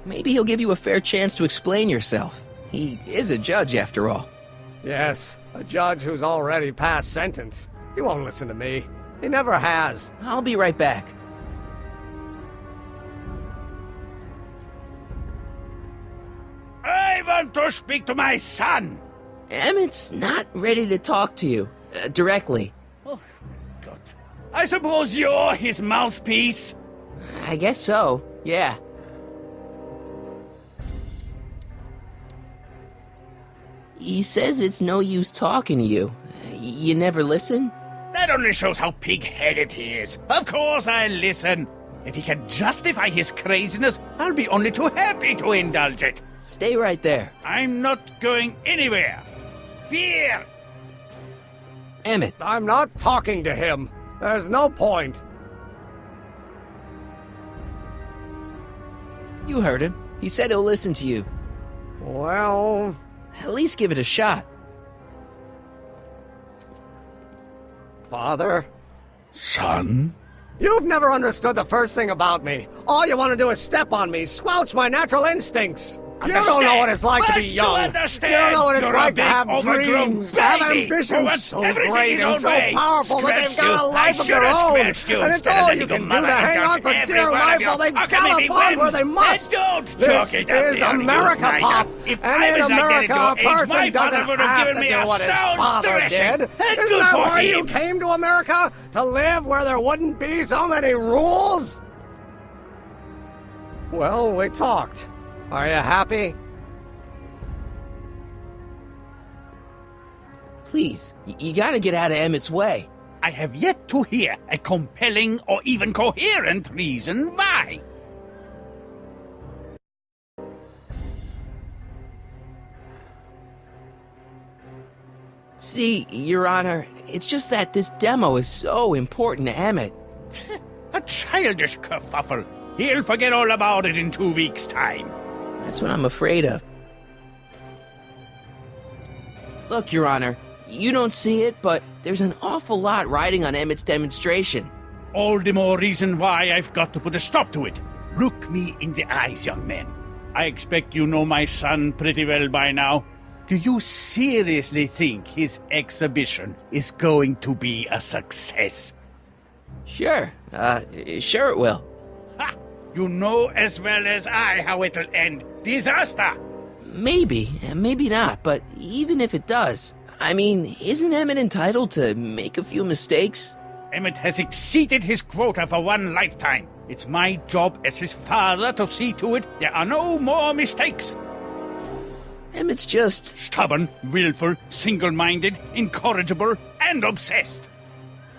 Speaker 1: Maybe he'll give you a fair chance to explain yourself. He is a judge, after all.
Speaker 2: Yes, a judge who's already passed sentence. He won't listen to me. He never has.
Speaker 1: I'll be right back.
Speaker 14: I want to speak to my son.
Speaker 1: Emmett's not ready to talk to you, directly.
Speaker 14: Oh, God. I suppose you're his mouthpiece?
Speaker 1: I guess so, yeah. He says it's no use talking to you. You never listen?
Speaker 14: That only shows how pig-headed he is. Of course I'll listen. If he can justify his craziness, I'll be only too happy to indulge it.
Speaker 1: Stay right there.
Speaker 14: I'm not going anywhere. Fear!
Speaker 1: Emmett.
Speaker 2: I'm not talking to him. There's no point.
Speaker 1: You heard him. He said he'll listen to you.
Speaker 2: Well...
Speaker 1: At least give it a shot.
Speaker 2: Father?
Speaker 14: Son?
Speaker 2: You've never understood the first thing about me. All you want to do is step on me, squelch my natural instincts. You don't know what it's like to be young. You don't know what it's like to have dreams, to have ambitions so great and so powerful that they've got a life of their own. And it's all you can do to hang on for dear life while they gallop on where they must. This is America, Pop. And in America, a person doesn't have to do what his father did. Isn't that why you came to America? To live where there wouldn't be so many rules? Well, we talked. Are you happy?
Speaker 1: Please, you gotta get out of Emmett's way.
Speaker 14: I have yet to hear a compelling or even coherent reason why.
Speaker 1: See, Your Honor, it's just that this demo is so important to Emmett.
Speaker 14: A childish kerfuffle. He'll forget all about it in 2 weeks' time.
Speaker 1: That's what I'm afraid of. Look, Your Honor, you don't see it, but there's an awful lot riding on Emmett's demonstration.
Speaker 14: All the more reason why I've got to put a stop to it. Look me in the eyes, young man. I expect you know my son pretty well by now. Do you seriously think his exhibition is going to be a success?
Speaker 1: Sure. Sure it will.
Speaker 14: Ha! You know as well as I how it'll end. Disaster!
Speaker 1: Maybe, maybe not, but even if it does, I mean, isn't Emmett entitled to make a few mistakes?
Speaker 14: Emmett has exceeded his quota for one lifetime. It's my job as his father to see to it there are no more mistakes.
Speaker 1: Emmett's just...
Speaker 14: stubborn, willful, single-minded, incorrigible, and obsessed.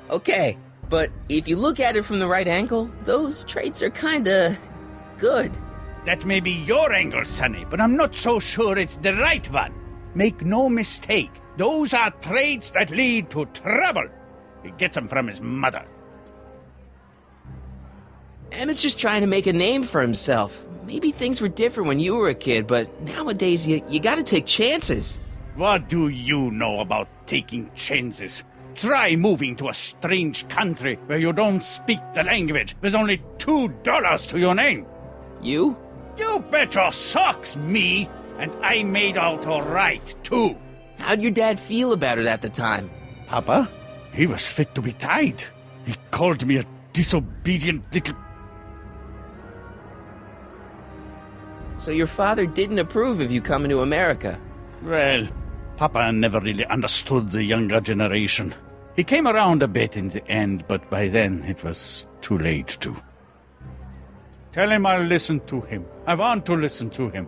Speaker 1: Okay, but if you look at it from the right angle, those traits are kinda... good.
Speaker 14: That may be your angle, Sonny, but I'm not so sure it's the right one. Make no mistake, those are traits that lead to trouble. He gets them from his mother.
Speaker 1: Emmett's just trying to make a name for himself. Maybe things were different when you were a kid, but nowadays you gotta take chances.
Speaker 17: What do you know about taking chances? Try moving to a strange country where you don't speak the language with only $2 to your name.
Speaker 1: You?
Speaker 17: You bet your socks, me! And I made out all right, too.
Speaker 1: How'd your dad feel about it at the time?
Speaker 17: Papa? He was fit to be tied. He called me a disobedient little...
Speaker 1: So your father didn't approve of you coming to America?
Speaker 17: Well, Papa never really understood the younger generation. He came around a bit in the end, but by then it was too late to. Tell him I'll listen to him. I want to listen to him.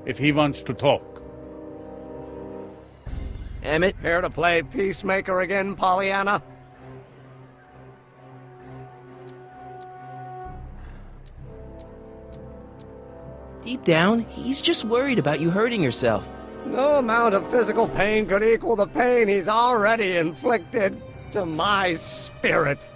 Speaker 17: If he wants to talk.
Speaker 1: Emmett?
Speaker 2: Here to play peacemaker again, Pollyanna?
Speaker 1: Deep down, he's just worried about you hurting yourself.
Speaker 2: No amount of physical pain could equal the pain he's already inflicted to my spirit.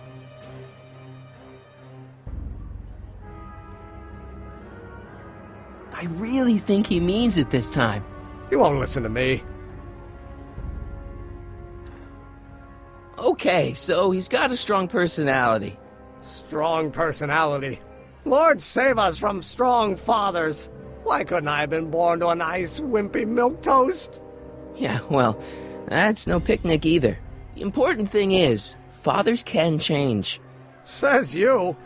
Speaker 1: I really think he means it this time.
Speaker 2: He won't listen to me.
Speaker 1: Okay, so he's got a strong personality.
Speaker 2: Strong personality. Lord save us from strong fathers. Why couldn't I have been born to a nice, wimpy milquetoast?
Speaker 1: Yeah, well, that's no picnic either. The important thing is, fathers can change.
Speaker 2: Says you.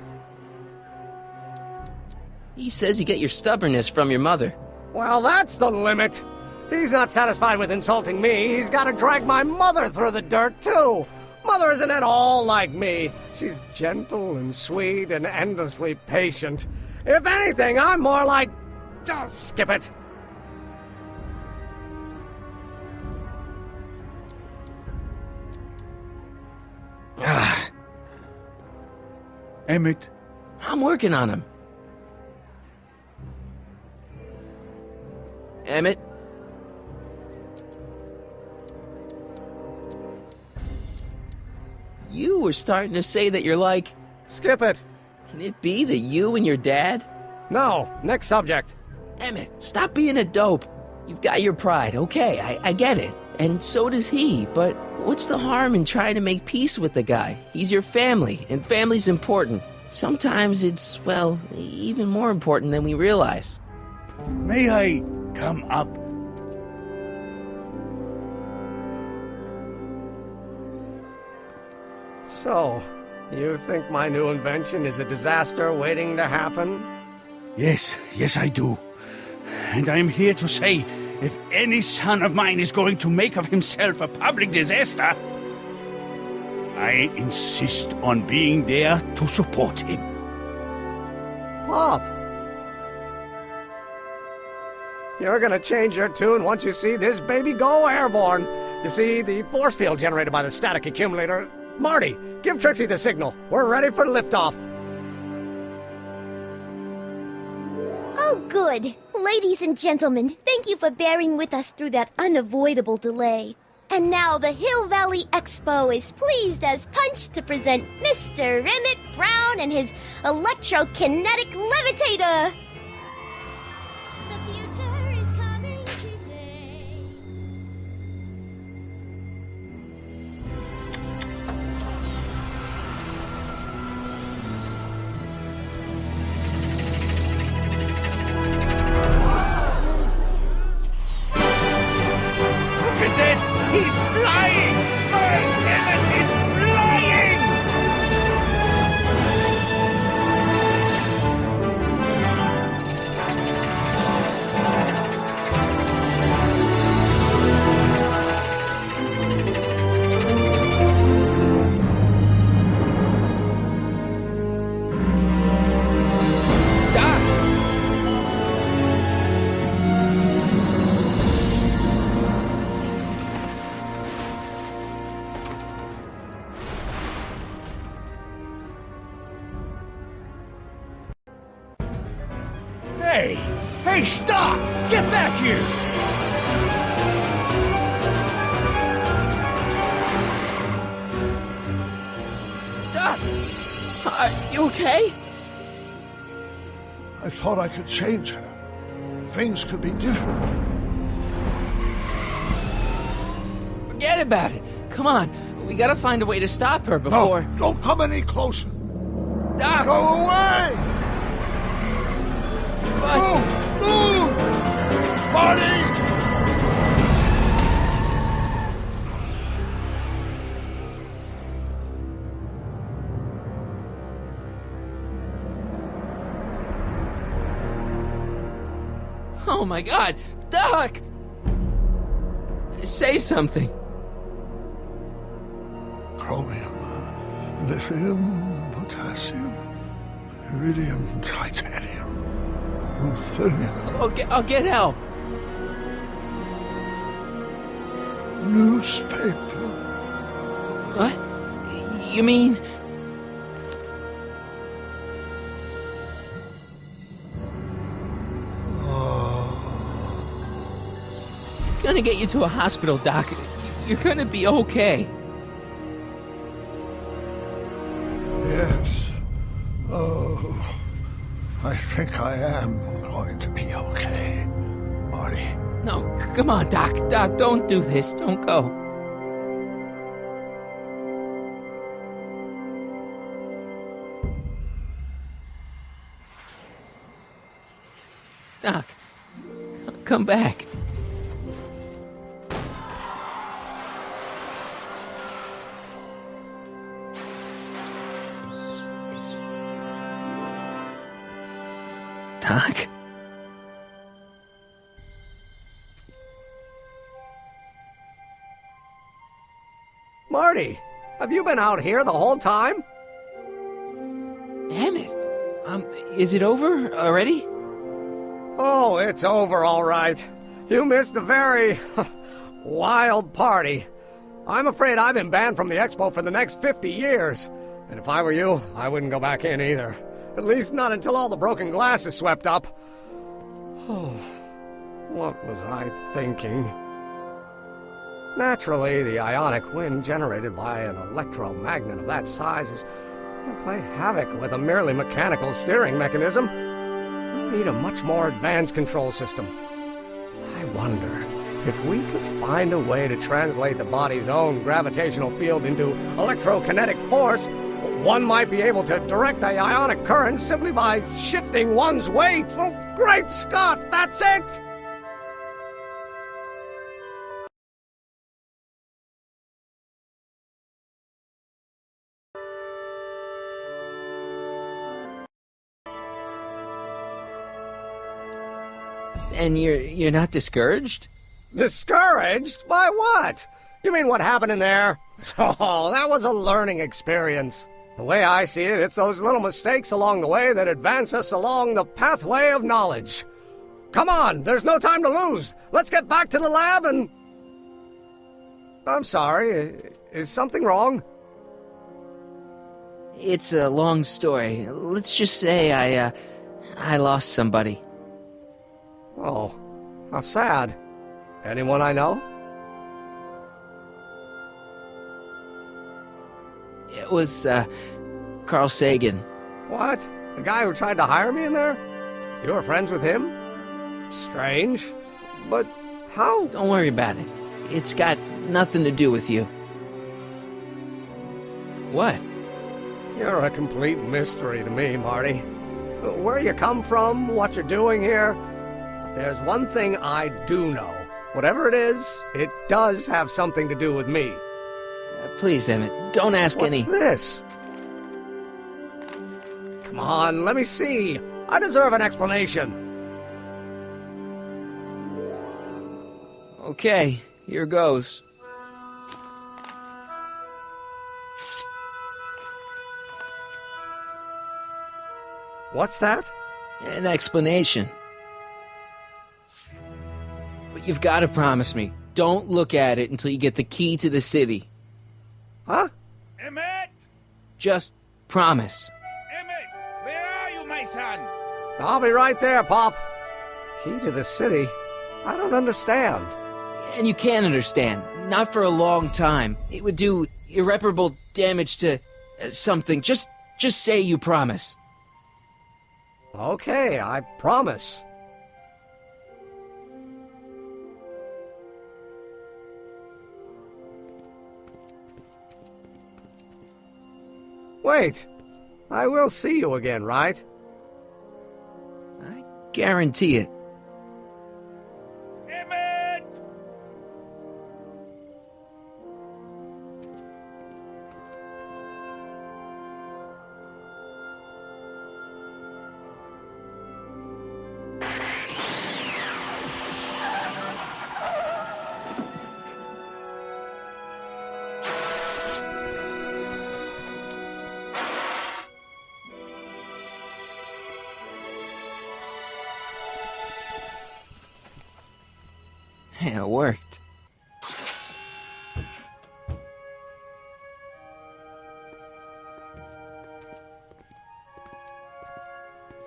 Speaker 1: He says you get your stubbornness from your mother.
Speaker 2: Well, that's the limit. He's not satisfied with insulting me. He's got to drag my mother through the dirt, too. Mother isn't at all like me. She's gentle and sweet and endlessly patient. If anything, I'm more like... Oh, skip it.
Speaker 17: Emmett.
Speaker 1: I'm working on him. Emmett? You were starting to say that you're like...
Speaker 2: Skip it.
Speaker 1: Can it be that you and your dad?
Speaker 2: No, next subject.
Speaker 1: Emmett, stop being a dope. You've got your pride, okay, I get it. And so does he, but what's the harm in trying to make peace with the guy? He's your family, and family's important. Sometimes it's, well, even more important than we realize.
Speaker 17: May I come up?
Speaker 2: So, you think my new invention is a disaster waiting to happen?
Speaker 17: Yes, I do. And I'm here to say, if any son of mine is going to make of himself a public disaster, I insist on being there to support him.
Speaker 2: Pop! You're gonna change your tune once you see this baby go airborne. You see, the force field generated by the static accumulator... Marty, give Trixie the signal. We're ready for liftoff.
Speaker 4: Oh, good. Ladies and gentlemen, thank you for bearing with us through that unavoidable delay. And now the Hill Valley Expo is pleased as punch to present Mr. Emmett Brown and his electrokinetic levitator. The future is coming today.
Speaker 17: Look at that! He's flying! My Emmett is flying! Hey, stop! Get back here!
Speaker 1: Are you okay?
Speaker 3: I thought I could change her. Things could be different.
Speaker 1: Forget about it. Come on. We gotta find a way to stop her before...
Speaker 3: No, don't come any closer.
Speaker 1: Doc!
Speaker 3: Go away!
Speaker 1: But...
Speaker 3: Move! Marty!
Speaker 1: Oh my God! Doc! Say something.
Speaker 3: Chromium, lithium, potassium, iridium, titanium, ruthenium.
Speaker 1: I'll get help.
Speaker 3: Newspaper.
Speaker 1: What? You mean... Gonna get you to a hospital, Doc. You're gonna be okay.
Speaker 3: Yes. Oh, I think I am going to be okay, Marty.
Speaker 1: No, come on, Doc. Doc, don't do this. Don't go. Doc, come back. Doc?
Speaker 2: Marty, have you been out here the whole time?
Speaker 1: Emmett, is it over already?
Speaker 2: Oh, it's over all right. You missed a very wild party. I'm afraid I've been banned from the expo for the next 50 years. And if I were you, I wouldn't go back in either. At least not until all the broken glass is swept up. Oh, what was I thinking? Naturally, the ionic wind generated by an electromagnet of that size is going to play havoc with a merely mechanical steering mechanism. We need a much more advanced control system. I wonder if we could find a way to translate the body's own gravitational field into electrokinetic force. One might be able to direct the ionic current simply by shifting one's weight. Oh, great Scott, that's it!
Speaker 1: And you're not discouraged?
Speaker 2: Discouraged? By what? You mean what happened in there? Oh, that was a learning experience. The way I see it, it's those little mistakes along the way that advance us along the pathway of knowledge. Come on, there's no time to lose. Let's get back to the lab and... I'm sorry, is something wrong?
Speaker 1: It's a long story. Let's just say I lost somebody.
Speaker 2: Oh, how sad. Anyone I know?
Speaker 1: It was, Carl Sagan.
Speaker 2: What? The guy who tried to hire me in there? You were friends with him? Strange. But how?
Speaker 1: Don't worry about it. It's got nothing to do with you. What?
Speaker 2: You're a complete mystery to me, Marty. Where you come from, what you're doing here. But there's one thing I do know. Whatever it is, it does have something to do with me.
Speaker 1: Please, Emmett, don't ask any...
Speaker 2: What's this? Come on, let me see. I deserve an explanation.
Speaker 1: Okay, here goes.
Speaker 2: What's that?
Speaker 1: An explanation. But you've got to promise me, don't look at it until you get the key to the city.
Speaker 2: Huh?
Speaker 14: Emmett!
Speaker 1: Just promise.
Speaker 14: Emmett! Where are you, my son?
Speaker 2: I'll be right there, Pop. Key to the city? I don't understand.
Speaker 1: And you can't understand. Not for a long time. It would do irreparable damage to something. Just say you promise.
Speaker 2: Okay, I promise. Wait, I will see you again, right?
Speaker 1: I guarantee it. Yeah, it worked.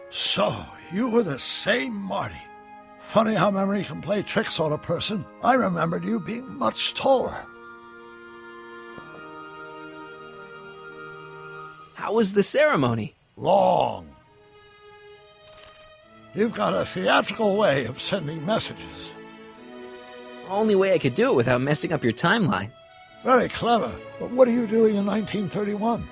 Speaker 3: So, you were the same Marty. Funny how memory can play tricks on a person. I remembered you being much taller.
Speaker 1: How was the ceremony?
Speaker 3: Long. You've got a theatrical way of sending messages.
Speaker 1: Only way I could do it without messing up your timeline.
Speaker 3: Very clever. But what are you doing in 1931?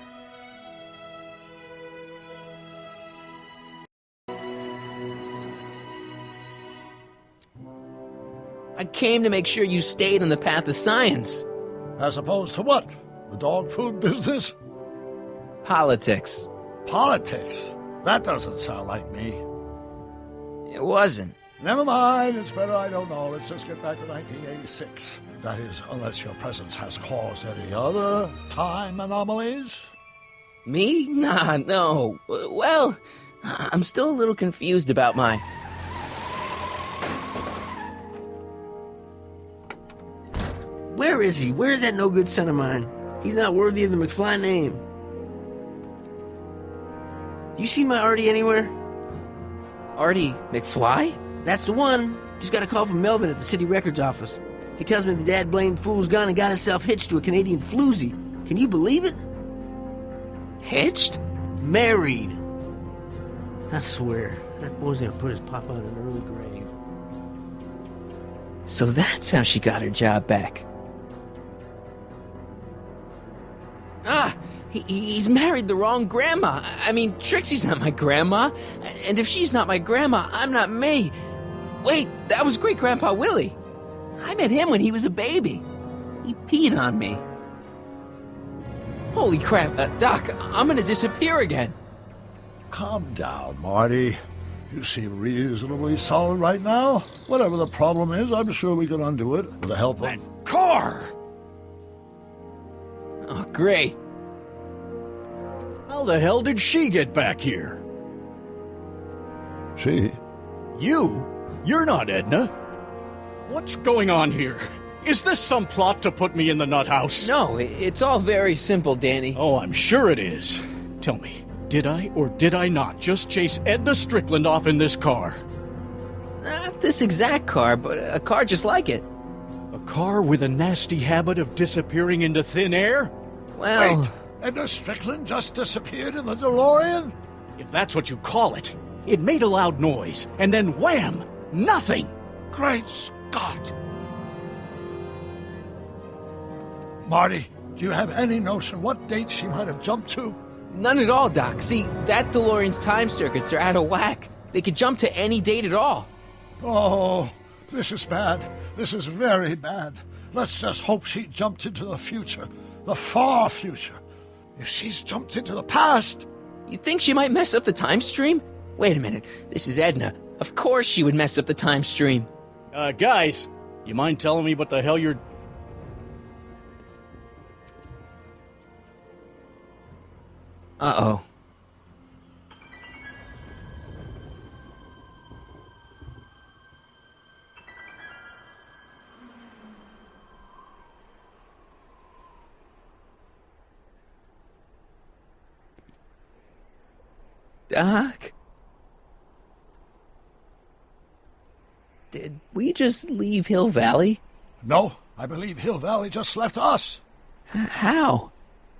Speaker 1: I came to make sure you stayed on the path of science.
Speaker 3: As opposed to what? The dog food business?
Speaker 1: Politics.
Speaker 3: Politics? That doesn't sound like me.
Speaker 1: It wasn't.
Speaker 3: Never mind, it's better I don't know. Let's just get back to 1986. That is, unless your presence has caused any other time anomalies.
Speaker 1: Me? Nah, no. Well, I'm still a little confused about my...
Speaker 18: Where is he? Where's that no-good son of mine? He's not worthy of the McFly name. You see my Artie anywhere?
Speaker 1: Artie McFly?
Speaker 18: That's the one. Just got a call from Melvin at the city records office. He tells me the dad-blamed fool's gone and got himself hitched to a Canadian floozy. Can you believe it?
Speaker 1: Hitched?
Speaker 18: Married. I swear, that boy's gonna put his papa in an early grave.
Speaker 1: So that's how she got her job back. Ah! He's married the wrong grandma. I mean, Trixie's not my grandma. And if she's not my grandma, I'm not me. Wait, that was Great-Grandpa Willie. I met him when he was a baby. He peed on me. Holy crap, Doc, I'm gonna disappear again.
Speaker 3: Calm down, Marty. You seem reasonably solid right now. Whatever the problem is, I'm sure we can undo it with the help of...
Speaker 8: That car!
Speaker 1: Oh, great.
Speaker 8: How the hell did she get back here?
Speaker 3: She?
Speaker 8: You? You're not Edna. What's going on here? Is this some plot to put me in the nut house?
Speaker 1: No, it's all very simple, Danny.
Speaker 8: Oh, I'm sure it is. Tell me, did I or did I not just chase Edna Strickland off in this car?
Speaker 1: Not this exact car, but a car just like it.
Speaker 8: A car with a nasty habit of disappearing into thin air?
Speaker 1: Well...
Speaker 3: Wait! Edna Strickland just disappeared in the DeLorean?
Speaker 8: If that's what you call it. It made a loud noise, and then wham! Nothing!
Speaker 3: Great Scott! Marty, do you have any notion what date she might have jumped to?
Speaker 1: None at all, Doc. See, that DeLorean's time circuits are out of whack. They could jump to any date at all.
Speaker 3: Oh, this is bad. This is very bad. Let's just hope she jumped into the future. The far future. If she's jumped into the past...
Speaker 1: You think she might mess up the time stream? Wait a minute. This is Edna. Of course she would mess up the time stream.
Speaker 8: Guys, you mind telling me what the hell you're...
Speaker 1: Uh-oh. Doc? Did we just leave Hill Valley?
Speaker 3: No, I believe Hill Valley just left us.
Speaker 1: How?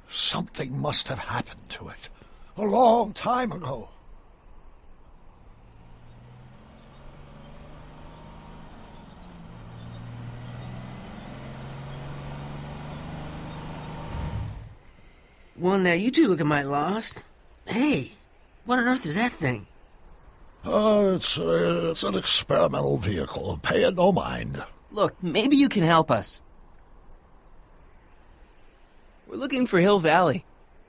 Speaker 3: Something must have happened to it. A long time ago.
Speaker 18: Well, now you two look a mite lost. Hey, what on earth is that thing?
Speaker 3: It's an experimental vehicle. Pay it no mind.
Speaker 1: Look, maybe you can help us. We're looking for Hill Valley.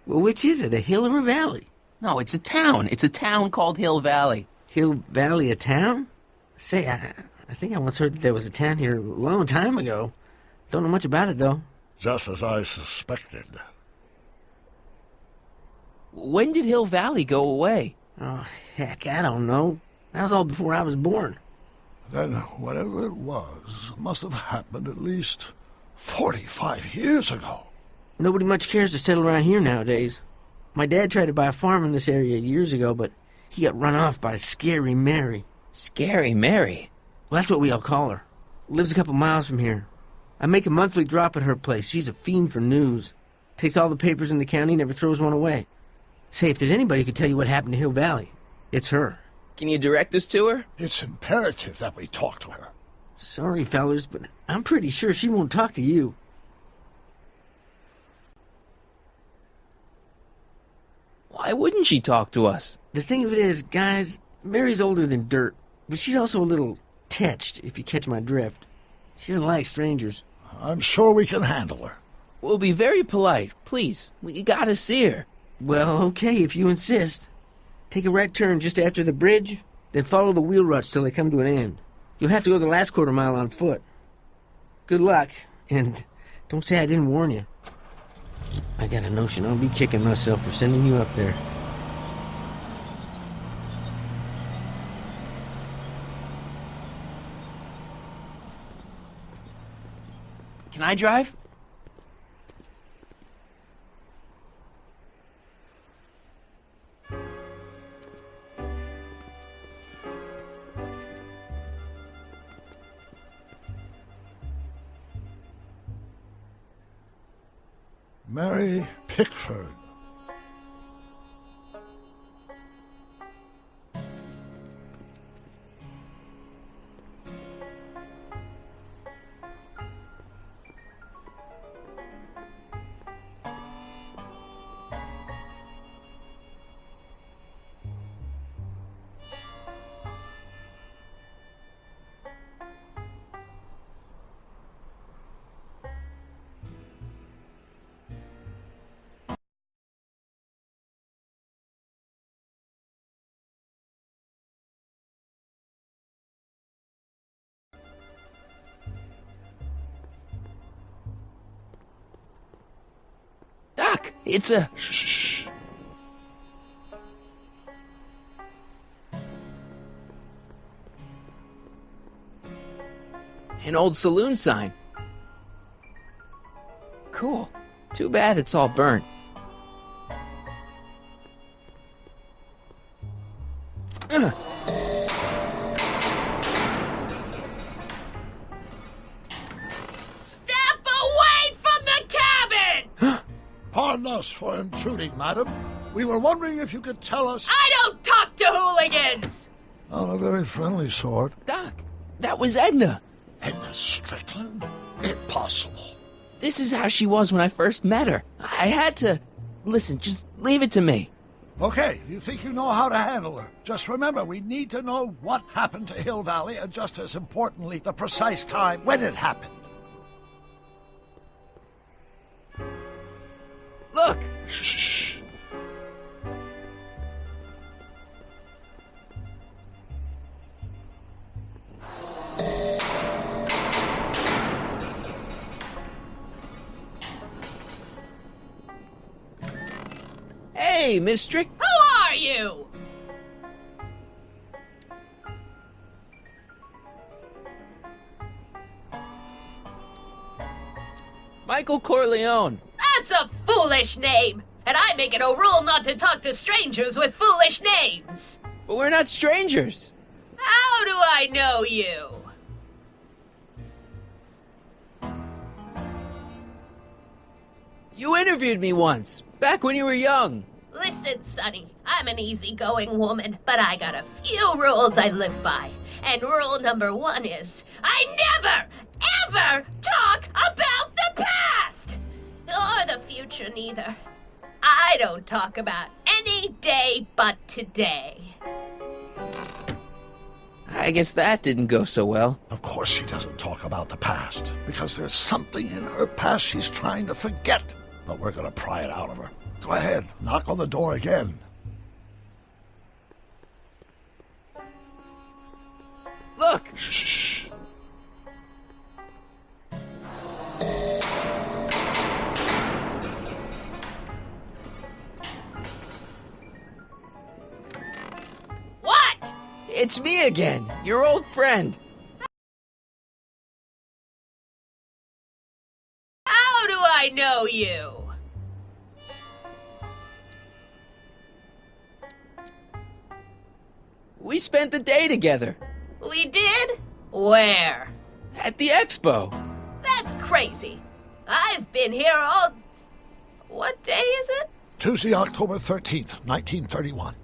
Speaker 18: Well, which is it, a hill or a valley?
Speaker 1: No, it's a town. It's a town called Hill Valley.
Speaker 18: Hill Valley, a town? Say, I think I once heard that there was a town here a long time ago. Don't know much about it, though.
Speaker 3: Just as I suspected.
Speaker 1: When did Hill Valley go away?
Speaker 18: Oh, heck, I don't know. That was all before I was born.
Speaker 3: Then whatever it was must have happened at least 45 years ago.
Speaker 18: Nobody much cares to settle around here nowadays. My dad tried to buy a farm in this area years ago, but he got run off by Scary Mary.
Speaker 1: Scary Mary?
Speaker 18: Well, that's what we all call her. Lives a couple miles from here. I make a monthly drop at her place. She's a fiend for news. Takes all the papers in the county, never throws one away. Say, if there's anybody who could tell you what happened to Hill Valley, it's her.
Speaker 1: Can you direct us to her?
Speaker 3: It's imperative that we talk to her.
Speaker 18: Sorry, fellers, but I'm pretty sure she won't talk to you.
Speaker 1: Why wouldn't she talk to us?
Speaker 18: The thing of it is, guys, Mary's older than dirt, but she's also a little tetched, if you catch my drift. She doesn't like strangers.
Speaker 3: I'm sure we can handle her.
Speaker 1: We'll be very polite. Please, we gotta see her.
Speaker 18: Well, okay, if you insist. Take a right turn just after the bridge, then follow the wheel ruts till they come to an end. You'll have to go the last quarter mile on foot. Good luck, and don't say I didn't warn you. I got a notion I'll be kicking myself for sending you up there.
Speaker 1: Can I drive?
Speaker 3: Mary Pickford.
Speaker 1: Doc, it's a...
Speaker 3: Shh.
Speaker 1: An old saloon sign. Cool. Too bad it's all burnt.
Speaker 3: Pardon us for intruding, madam. We were wondering if you could tell us...
Speaker 19: I don't talk to hooligans!
Speaker 3: On a very friendly sort.
Speaker 1: Doc, that was Edna.
Speaker 3: Edna Strickland? Impossible.
Speaker 1: This is how she was when I first met her. I had to... Listen, just leave it to me.
Speaker 3: Okay, you think you know how to handle her. Just remember, we need to know what happened to Hill Valley, and just as importantly, the precise time when it happened.
Speaker 1: Look!
Speaker 3: Shh.
Speaker 1: Hey, Miss Strick...
Speaker 19: Who are you?
Speaker 1: Michael Corleone.
Speaker 19: That's a foolish name, and I make it a rule not to talk to strangers with foolish names.
Speaker 1: But we're not strangers.
Speaker 19: How do I know you?
Speaker 1: You interviewed me once, back when you were young.
Speaker 19: Listen, Sonny, I'm an easygoing woman, but I got a few rules I live by. And rule number 1 is, I never, ever talk about the past! Or the future, neither. I don't talk about any day but today.
Speaker 1: I guess that didn't go so well.
Speaker 3: Of course she doesn't talk about the past, because there's something in her past she's trying to forget. But we're gonna pry it out of her. Go ahead, knock on the door again.
Speaker 1: Look!
Speaker 3: Shh.
Speaker 19: What?
Speaker 1: It's me again, your old friend.
Speaker 19: How do I know you?
Speaker 1: We spent the day together.
Speaker 19: We did? Where?
Speaker 1: At the expo.
Speaker 19: That's crazy. I've been here all... What day is it?
Speaker 3: Tuesday, October 13th, 1931.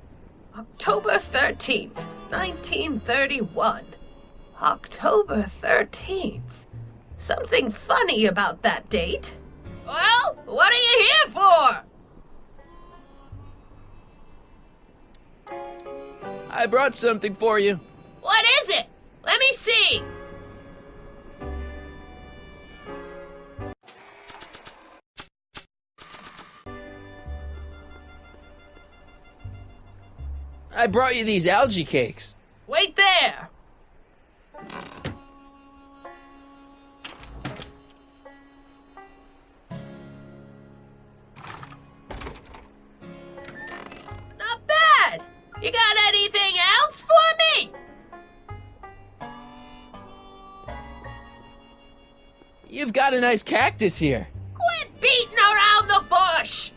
Speaker 19: October 13th, 1931. October 13th. Something funny about that date. Well, what are you here for?
Speaker 1: I brought something for you.
Speaker 19: What is it? Let me see.
Speaker 1: I brought you these algae cakes.
Speaker 19: Wait there. Not bad. You got anything else for me?
Speaker 1: You've got a nice cactus here.
Speaker 19: Quit beating around the bush.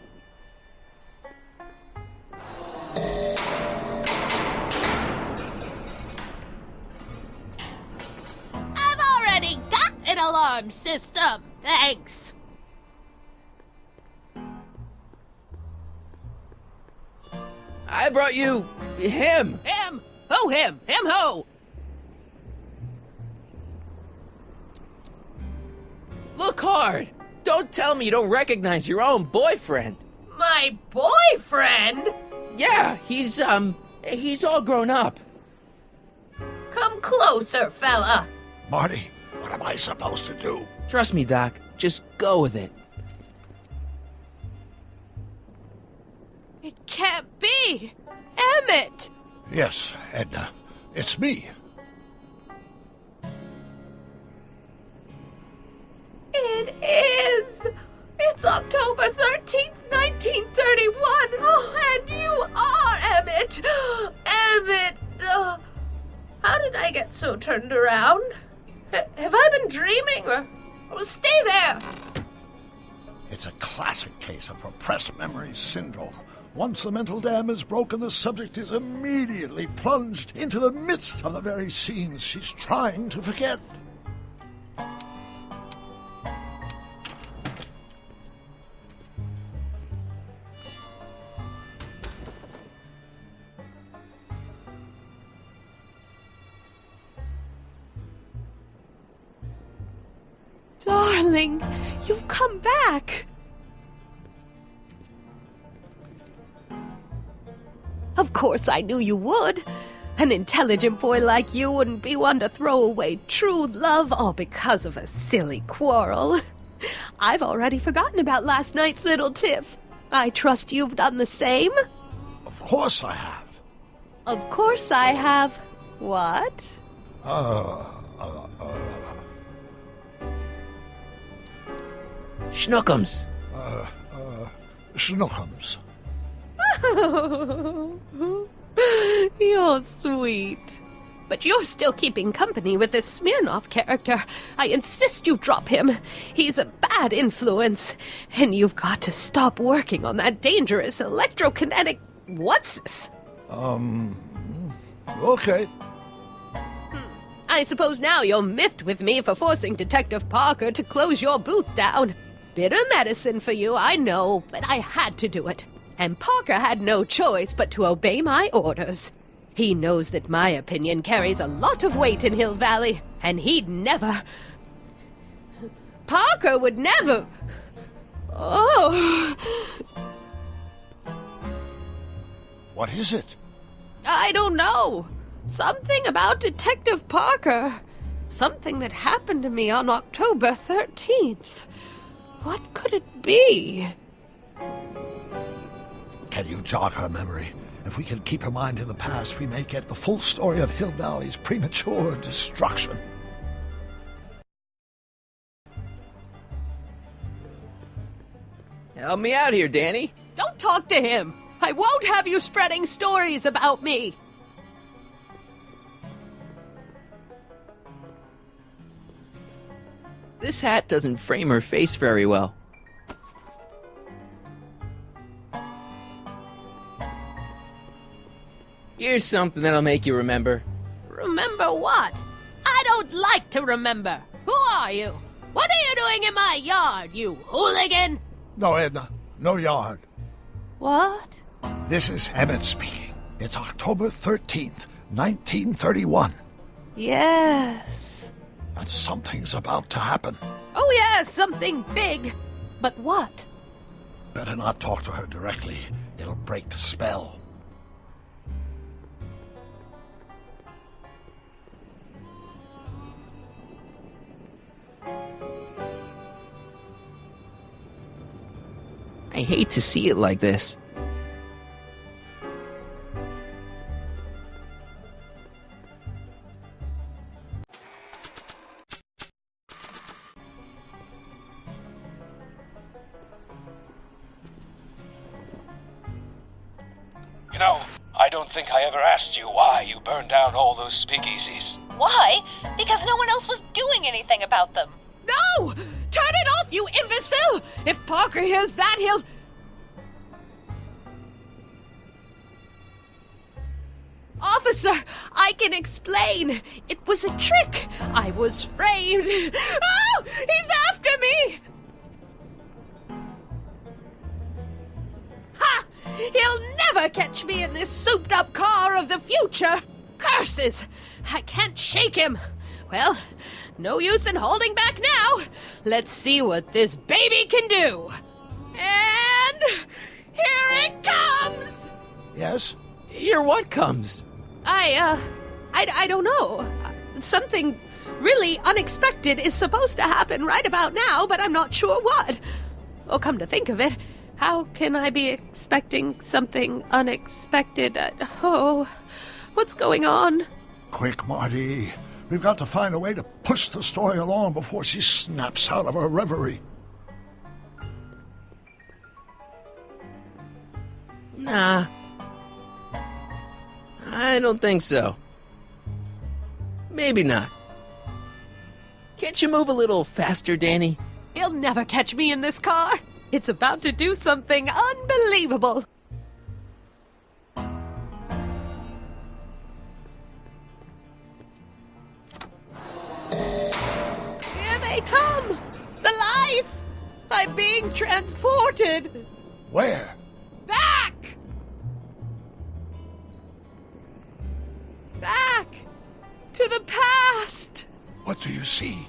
Speaker 20: I've already got an alarm system, thanks.
Speaker 1: I brought you him.
Speaker 16: Him? Who him? Him who?
Speaker 1: Look hard. Don't tell me you don't recognize your own boyfriend.
Speaker 19: My boyfriend?
Speaker 1: Yeah, he's all grown up.
Speaker 19: Come closer, fella.
Speaker 3: Marty, what am I supposed to do?
Speaker 1: Trust me, Doc. Just go with it.
Speaker 16: It can't be! Emmett!
Speaker 3: Yes, Edna. It's me.
Speaker 19: It is! It's October 13th, 1931! Oh, and you are Emmett! Emmett! How did I get so turned around? Have I been dreaming? Or stay there!
Speaker 3: It's a classic case of repressed memory syndrome. Once the mental dam is broken, the subject is immediately plunged into the midst of the very scenes she's trying to forget.
Speaker 16: Darling, you've come back. Of course I knew you would. An intelligent boy like you wouldn't be one to throw away true love all because of a silly quarrel. I've already forgotten about last night's little tiff. I trust you've done the same?
Speaker 3: Of course I have.
Speaker 16: Of course I have. What?
Speaker 1: Schnookums.
Speaker 3: Schnookums.
Speaker 16: You're sweet. But you're still keeping company with this Smirnoff character. I insist you drop him. He's a bad influence. And you've got to stop working on that dangerous electrokinetic... What's this?
Speaker 3: Okay.
Speaker 16: I suppose now you're miffed with me for forcing Detective Parker to close your booth down. Bitter medicine for you, I know, but I had to do it. And Parker had no choice but to obey my orders. He knows that my opinion carries a lot of weight in Hill Valley, and he'd never... Parker would never... Oh...
Speaker 3: What is it?
Speaker 16: I don't know. Something about Detective Parker. Something that happened to me on October 13th. What could it be?
Speaker 3: Can you jog her memory? If we can keep her mind in the past, we may get the full story of Hill Valley's premature destruction.
Speaker 1: Help me out here, Danny.
Speaker 16: Don't talk to him. I won't have you spreading stories about me.
Speaker 1: This hat doesn't frame her face very well. Here's something that'll make you remember.
Speaker 16: Remember what? I don't like to remember. Who are you? What are you doing in my yard, you hooligan?
Speaker 3: No, Edna. No yard.
Speaker 16: What?
Speaker 3: This is Emmett speaking. It's October 13th, 1931.
Speaker 16: Yes.
Speaker 3: And something's about to happen.
Speaker 16: Oh yes, something big. But what?
Speaker 3: Better not talk to her directly. It'll break the spell.
Speaker 1: I hate to see it like this.
Speaker 12: You know, I don't think I ever asked you why you burned down all those speakeasies.
Speaker 7: Why? Because no one else was doing anything about them.
Speaker 16: No! Turn it off, you imbecile! If Parker hears that, he'll... Officer, I can explain. It was a trick. I was framed. Oh! He's after me! Ha! He'll never catch me in this souped-up car of the future. Curses! I can't shake him. Well, no use in holding back now. Let's see what this baby can do. And here it comes!
Speaker 3: Yes?
Speaker 1: Here what comes?
Speaker 16: I don't know. Something really unexpected is supposed to happen right about now, but I'm not sure what. Oh, come to think of it, how can I be expecting something unexpected? What's going on?
Speaker 3: Quick, Marty. We've got to find a way to push the story along before she snaps out of her reverie.
Speaker 1: Nah. I don't think so. Maybe not. Can't you move a little faster, Danny?
Speaker 16: He'll never catch me in this car. It's about to do something unbelievable. Here they come! The lights! I'm being transported!
Speaker 3: Where?
Speaker 16: Back! Back! To the past!
Speaker 3: What do you see?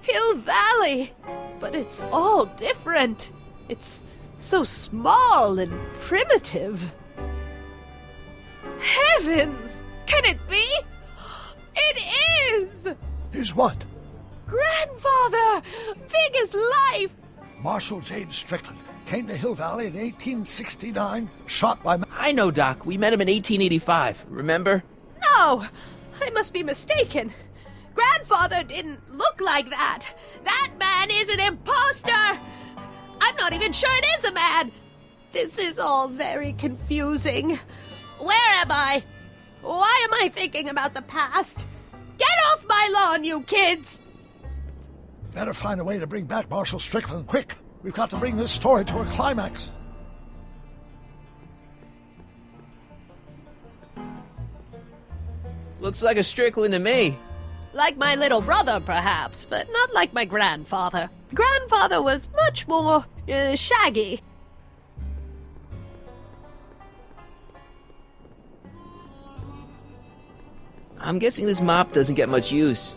Speaker 16: Hill Valley! But it's all different. It's so small and primitive. Heavens! Can it be? It is!
Speaker 3: Is what?
Speaker 16: Grandfather! Big as life!
Speaker 3: Marshal James Strickland came to Hill Valley in 1869, shot by...
Speaker 1: I know, Doc. We met him in 1885. Remember?
Speaker 16: No! I must be mistaken. Grandfather didn't look like that. That man is an imposter! I'm not even sure it is a man. This is all very confusing. Where am I? Why am I thinking about the past? Get off my lawn, you kids!
Speaker 3: Better find a way to bring back Marshal Strickland, quick! We've got to bring this story to a climax.
Speaker 1: Looks like a Strickland to me.
Speaker 16: Like my little brother, perhaps, but not like my grandfather. Grandfather was much more, shaggy.
Speaker 1: I'm guessing this mop doesn't get much use.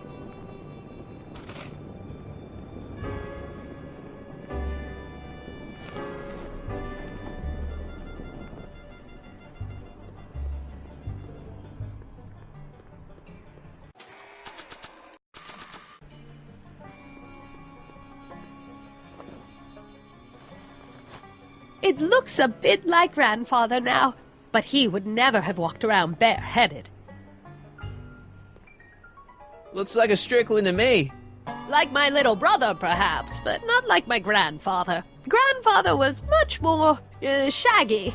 Speaker 16: It looks a bit like Grandfather now, but he would never have walked around bareheaded.
Speaker 1: Looks like a Strickland to me.
Speaker 16: Like my little brother, perhaps, but not like my grandfather. Grandfather was much more, shaggy.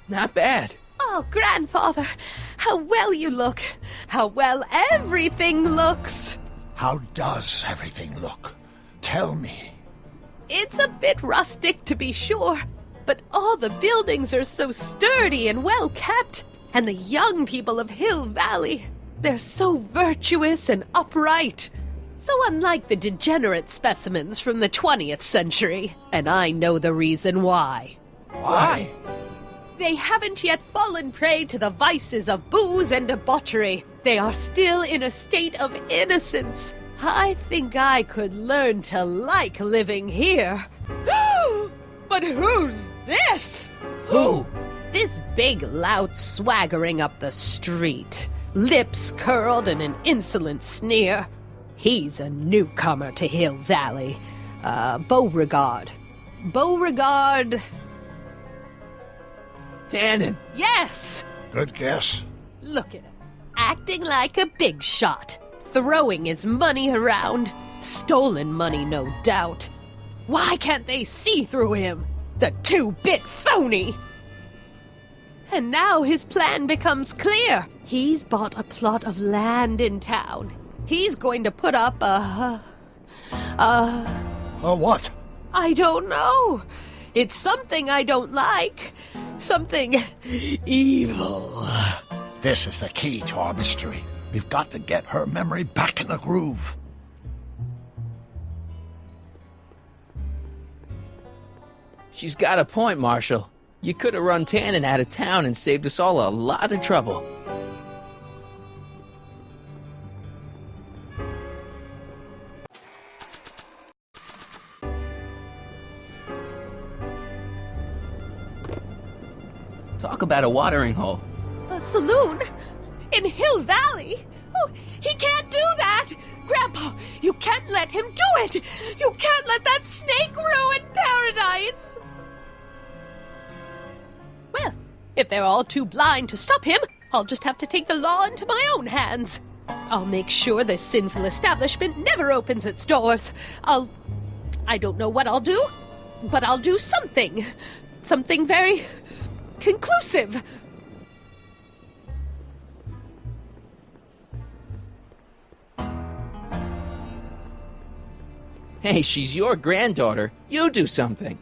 Speaker 1: Not bad.
Speaker 16: Oh, Grandfather, how well you look. How well everything looks.
Speaker 3: How does everything look? Tell me.
Speaker 16: It's a bit rustic, to be sure, but all the buildings are so sturdy and well kept. And the young people of Hill Valley, they're so virtuous and upright. So unlike the degenerate specimens from the 20th century, and I know the reason why.
Speaker 3: Why?
Speaker 16: They haven't yet fallen prey to the vices of booze and debauchery. They are still in a state of innocence. I think I could learn to like living here. But who's this?
Speaker 1: Who?
Speaker 16: This big lout swaggering up the street, lips curled in an insolent sneer. He's a newcomer to Hill Valley. Beauregard. Beauregard...
Speaker 1: Tannen.
Speaker 16: Yes!
Speaker 3: Good guess.
Speaker 16: Look at him, acting like a big shot, throwing his money around. Stolen money, no doubt. Why can't they see through him? The two-bit phony! And now his plan becomes clear. He's bought a plot of land in town. He's going to put up a
Speaker 3: what?
Speaker 16: I don't know. It's something I don't like. Something evil.
Speaker 3: This is the key to our mystery. We've got to get her memory back in the groove.
Speaker 1: She's got a point, Marshal. You could have run Tannen out of town and saved us all a lot of trouble. Talk about a watering hole.
Speaker 16: A saloon? In Hill Valley? Oh, he can't do that! Grandpa, you can't let him do it! You can't let that snake ruin paradise! Well, if they're all too blind to stop him, I'll just have to take the law into my own hands. I'll make sure this sinful establishment never opens its doors. I don't know what I'll do, but I'll do something. Something very conclusive.
Speaker 1: Hey, she's your granddaughter. You do something.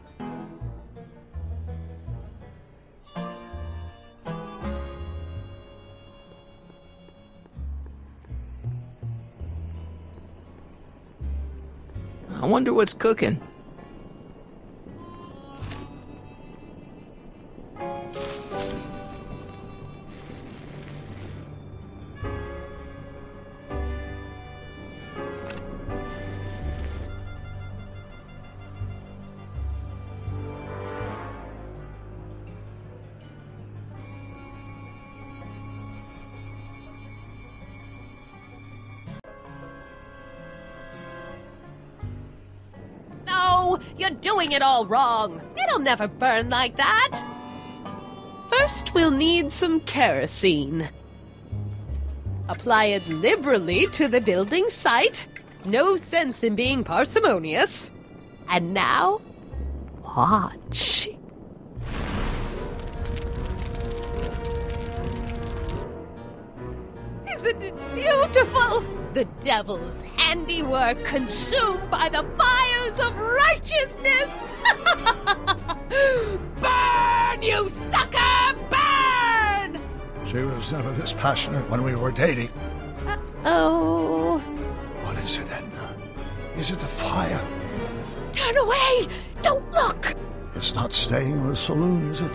Speaker 1: I wonder what's cooking.
Speaker 16: No, you're doing it all wrong. It'll never burn like that. First, we'll need some kerosene. Apply it liberally to the building site. No sense in being parsimonious. And now, watch. Isn't it beautiful? The devil's handiwork consumed by the fires of righteousness! Burn, you sucker! Burn!
Speaker 3: She was never this passionate when we were dating.
Speaker 16: Oh.
Speaker 3: What is it, Edna? Is it the fire?
Speaker 16: Turn away! Don't look!
Speaker 3: It's not staying in the saloon, is it?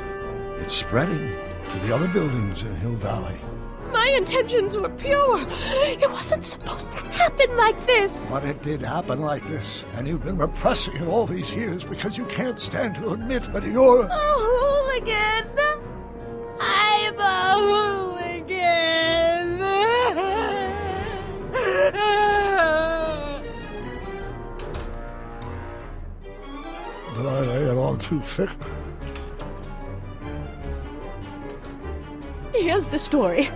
Speaker 3: It's spreading to the other buildings in Hill Valley.
Speaker 16: My intentions were pure. It wasn't supposed to happen like this.
Speaker 3: But it did happen like this, and you've been repressing it all these years because you can't stand to admit that you're
Speaker 16: a hooligan. I'm a hooligan.
Speaker 3: gone too thick.
Speaker 16: Here's the story.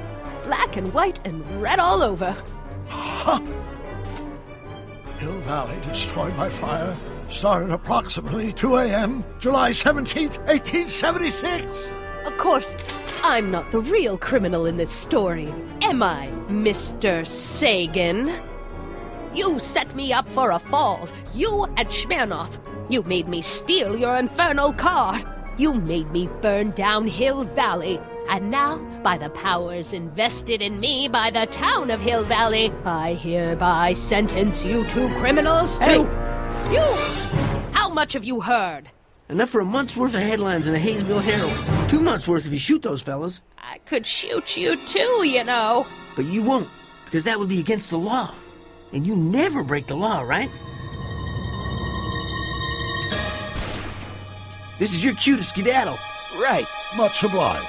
Speaker 16: Black and white and red all over.
Speaker 3: Hill Valley destroyed by fire. Started approximately 2 a.m., July 17th, 1876.
Speaker 16: Of course, I'm not the real criminal in this story, am I, Mr. Sagan? You set me up for a fall. You and Smirnoff. You made me steal your infernal car. You made me burn down Hill Valley. And now, by the powers invested in me by the town of Hill Valley, I hereby sentence you two criminals to... You! How much have you heard?
Speaker 18: Enough for a month's worth of headlines in a Hayesville Herald. 2 months' worth if you shoot those fellas.
Speaker 16: I could shoot you too, you know.
Speaker 18: But you won't, because that would be against the law. And you never break the law, right? This is your cue to skedaddle.
Speaker 1: Right.
Speaker 3: Much obliged.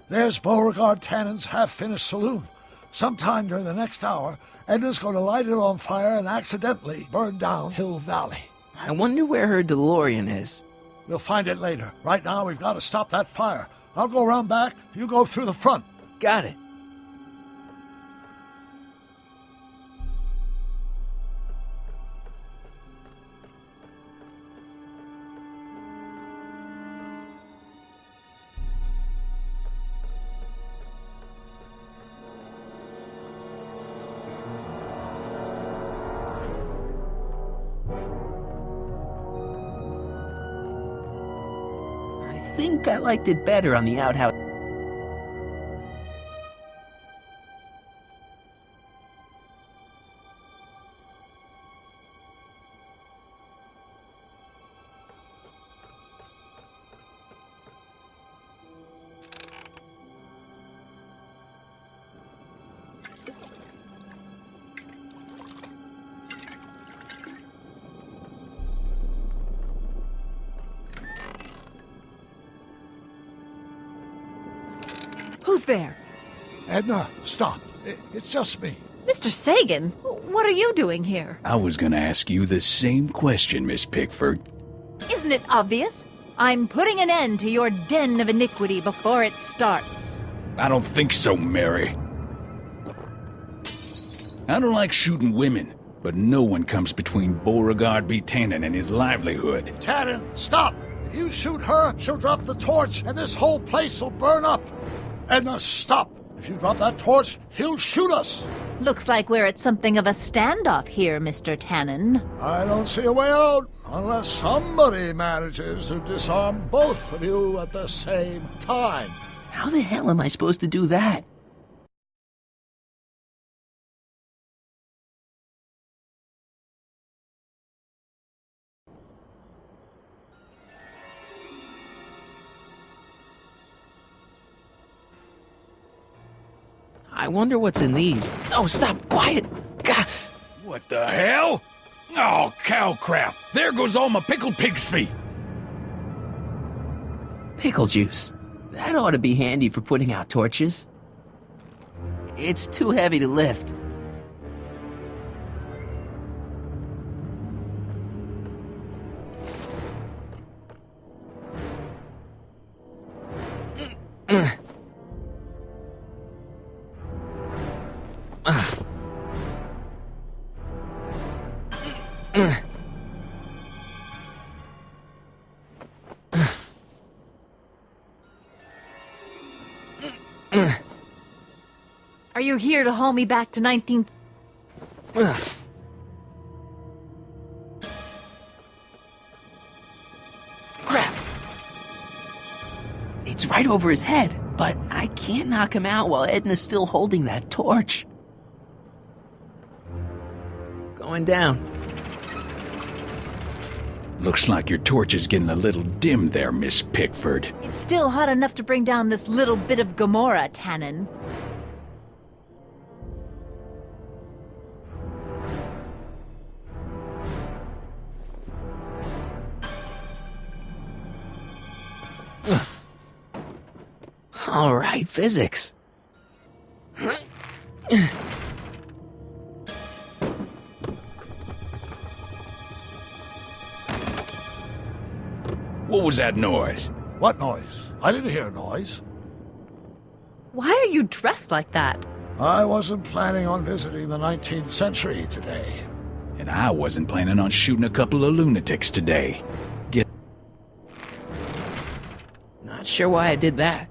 Speaker 3: There's Beauregard Tannen's half-finished saloon. Sometime during the next hour, Edna's going to light it on fire and accidentally burn down Hill Valley.
Speaker 1: I wonder where her DeLorean is.
Speaker 3: We'll find it later. Right now, we've got to stop that fire. I'll go around back. You go through the front.
Speaker 1: Got it. I think I liked it better on the outhouse.
Speaker 7: Who's there?
Speaker 3: Edna, stop. It's just me.
Speaker 7: Mr. Sagan, what are you doing here?
Speaker 8: I was gonna ask you the same question, Miss Pickford.
Speaker 7: Isn't it obvious? I'm putting an end to your den of iniquity before it starts.
Speaker 8: I don't think so, Mary. I don't like shooting women, but no one comes between Beauregard B. Tannen and his livelihood.
Speaker 3: Tannen, stop! If you shoot her, she'll drop the torch, and this whole place will burn up. Edna, stop! If you drop that torch, he'll shoot us!
Speaker 7: Looks like we're at something of a standoff here, Mr. Tannen.
Speaker 3: I don't see a way out, unless somebody manages to disarm both of you at the same time.
Speaker 1: How the hell am I supposed to do that? I wonder what's in these. Oh, stop! Quiet! Gah.
Speaker 8: What the hell? Oh, cow crap! There goes all my pickled pig's feet!
Speaker 1: Pickle juice. That ought to be handy for putting out torches. It's too heavy to lift.
Speaker 7: Are you here to haul me back to 19...
Speaker 1: Crap! It's right over his head, but I can't knock him out while Edna's still holding that torch. Going down.
Speaker 8: Looks like your torch is getting a little dim there, Miss Pickford.
Speaker 7: It's still hot enough to bring down this little bit of Gomorrah, Tannen.
Speaker 1: All right, physics.
Speaker 12: What was that noise?
Speaker 3: What noise? I didn't hear a noise.
Speaker 7: Why are you dressed like that?
Speaker 3: I wasn't planning on visiting the 19th century today.
Speaker 12: And I wasn't planning on shooting a couple of lunatics today.
Speaker 1: Not sure why I did that.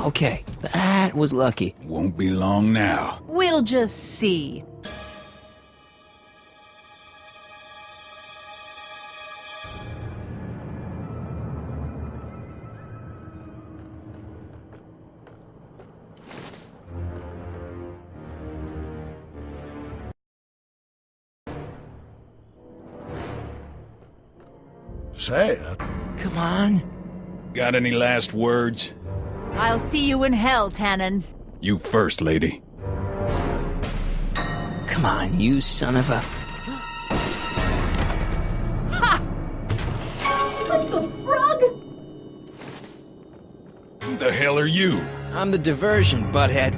Speaker 1: Okay, that was lucky.
Speaker 12: Won't be long now.
Speaker 7: We'll just see.
Speaker 3: Say,
Speaker 1: come on.
Speaker 12: Got any last words?
Speaker 7: I'll see you in hell, Tannen.
Speaker 12: You first, lady.
Speaker 1: Come on, you son of a...
Speaker 7: Ha!
Speaker 19: What the frog?
Speaker 12: Who the hell are you?
Speaker 1: I'm the diversion, butthead.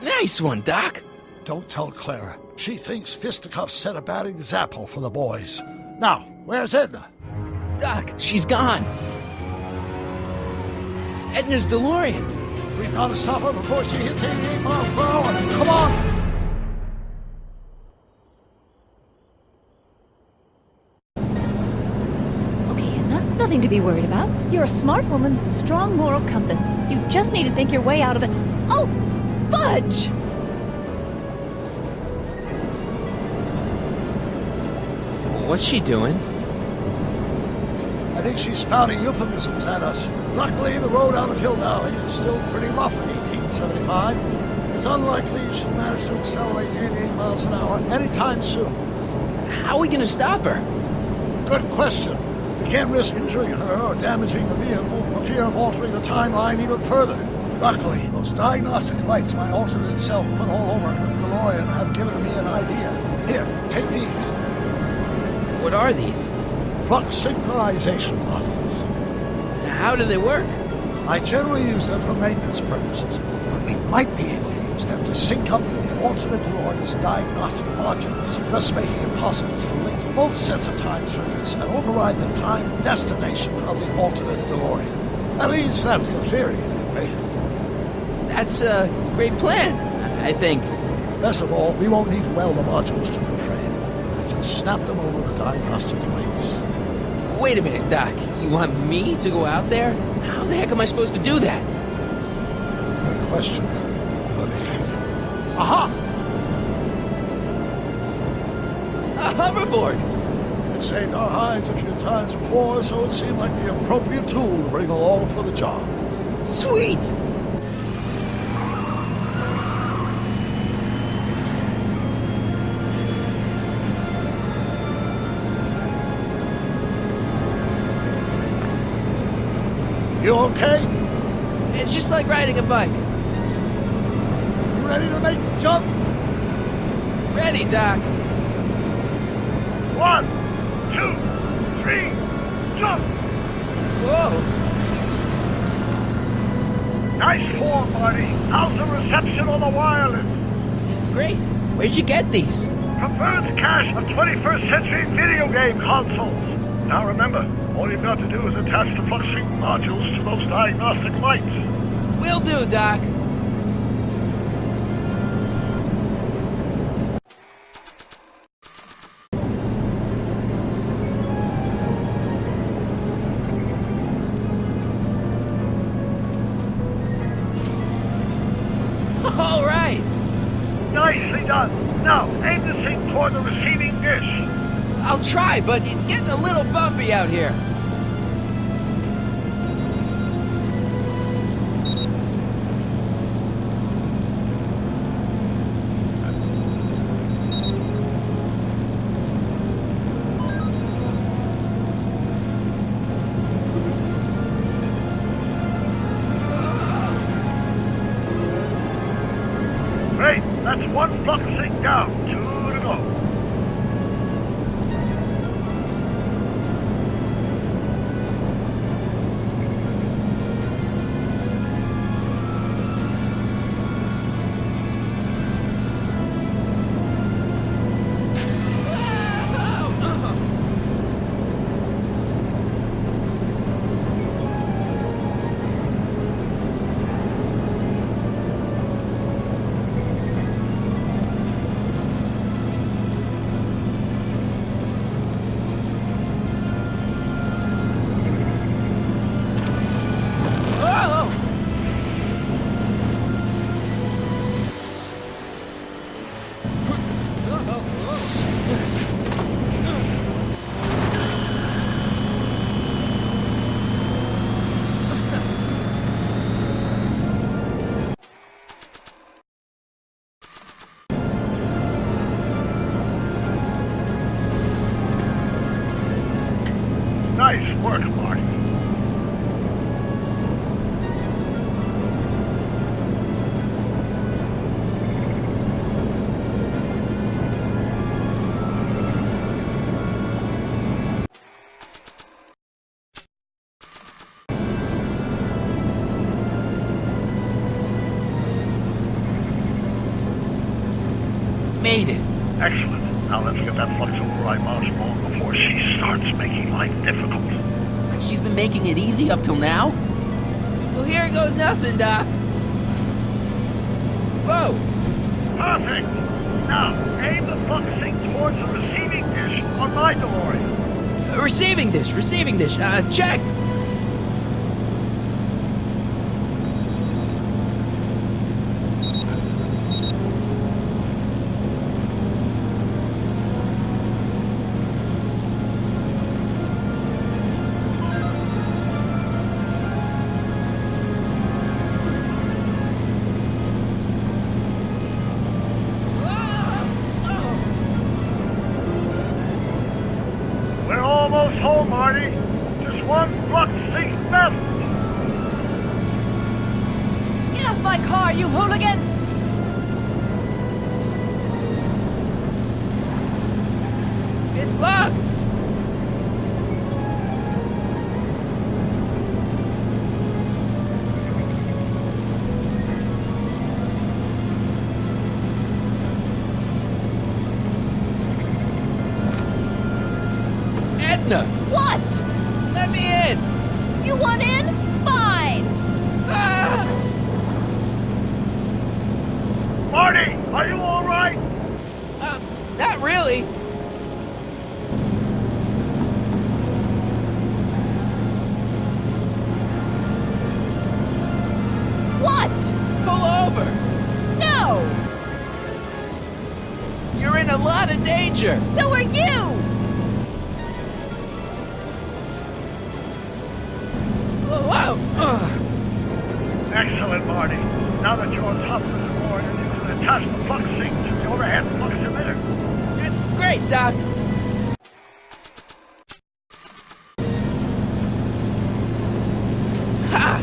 Speaker 1: Nice one, Doc.
Speaker 3: Don't tell Clara. She thinks fisticuffs set a bad example for the boys. Now, where's Edna?
Speaker 1: Doc, she's gone. Edna's DeLorean.
Speaker 3: We've got to stop her before she hits 88 miles per hour. Come on!
Speaker 7: Okay, Edna, nothing to be worried about. You're a smart woman with a strong moral compass. You just need to think your way out of it. Oh, fudge!
Speaker 1: What's she doing?
Speaker 3: I think she's spouting euphemisms at us. Luckily, the road out of Hill Valley is still pretty rough in 1875. It's unlikely you should manage to accelerate 88 miles an hour anytime soon.
Speaker 1: How are we gonna stop her?
Speaker 3: Good question. We can't risk injuring her or damaging the vehicle for fear of altering the timeline even further. Luckily, those diagnostic lights my alternate self put all over her DeLorean have given me an idea. Here, take these.
Speaker 1: What are these?
Speaker 3: Flux synchronization modules.
Speaker 1: How do they work?
Speaker 3: I generally use them for maintenance purposes, but we might be able to use them to sync up with the alternate DeLorean's diagnostic modules, thus making it possible to link both sets of time circuits and override the time destination of the alternate DeLorean. At least that's the theory, anyway.
Speaker 1: That's a great plan, I think.
Speaker 3: Best of all, we won't need to weld the modules to the frame. Snap them over the diagnostic lights.
Speaker 1: Wait a minute, Doc. You want me to go out there? How the heck am I supposed to do that?
Speaker 3: Good question. Let me think. Aha!
Speaker 1: A hoverboard!
Speaker 3: It saved our hides a few times before, so it seemed like the appropriate tool to bring along for the job.
Speaker 1: Sweet!
Speaker 3: You okay?
Speaker 1: It's just like riding a bike.
Speaker 3: You ready to make the jump?
Speaker 1: Ready, Doc.
Speaker 3: 1, 2, 3, jump!
Speaker 1: Whoa!
Speaker 3: Nice form, Marty. How's the reception on the wireless?
Speaker 1: Great. Where'd you get these?
Speaker 3: From Vern's cache of 21st century video game consoles. Now remember, all you've got to do is attach the flux sync modules to those diagnostic lights.
Speaker 1: Will do, Doc. All right.
Speaker 3: Nicely done. Now, aim the sync toward the receiving dish.
Speaker 1: I'll try, but it's getting a little bumpy out here.
Speaker 3: one flux sync down, 2 to go. Nice work, Marty.
Speaker 1: Made it.
Speaker 3: Excellent. Now let's get that flux override mouse on before she starts making life difficult.
Speaker 1: She's been making it easy up till now? Well, here goes nothing, Doc. Whoa!
Speaker 3: Perfect! Now, aim the flux sync towards the receiving dish on my DeLorean.
Speaker 1: Receiving dish. Check!
Speaker 3: Almost home, Marty. Just one flux sync left.
Speaker 16: Get off my car, you hooligan!
Speaker 1: It's locked!
Speaker 7: What?
Speaker 1: Let me in!
Speaker 7: You want in? Fine!
Speaker 1: Ah!
Speaker 3: Marty, are you all right?
Speaker 1: Not really.
Speaker 7: What?
Speaker 1: Pull over!
Speaker 7: No!
Speaker 1: You're in a lot of danger!
Speaker 7: So are you!
Speaker 3: Excellent, Marty. Now that you're on top of the DeLorean, you can attach the flux sync to the overhead flux emitter.
Speaker 1: That's great, Doc. Ha!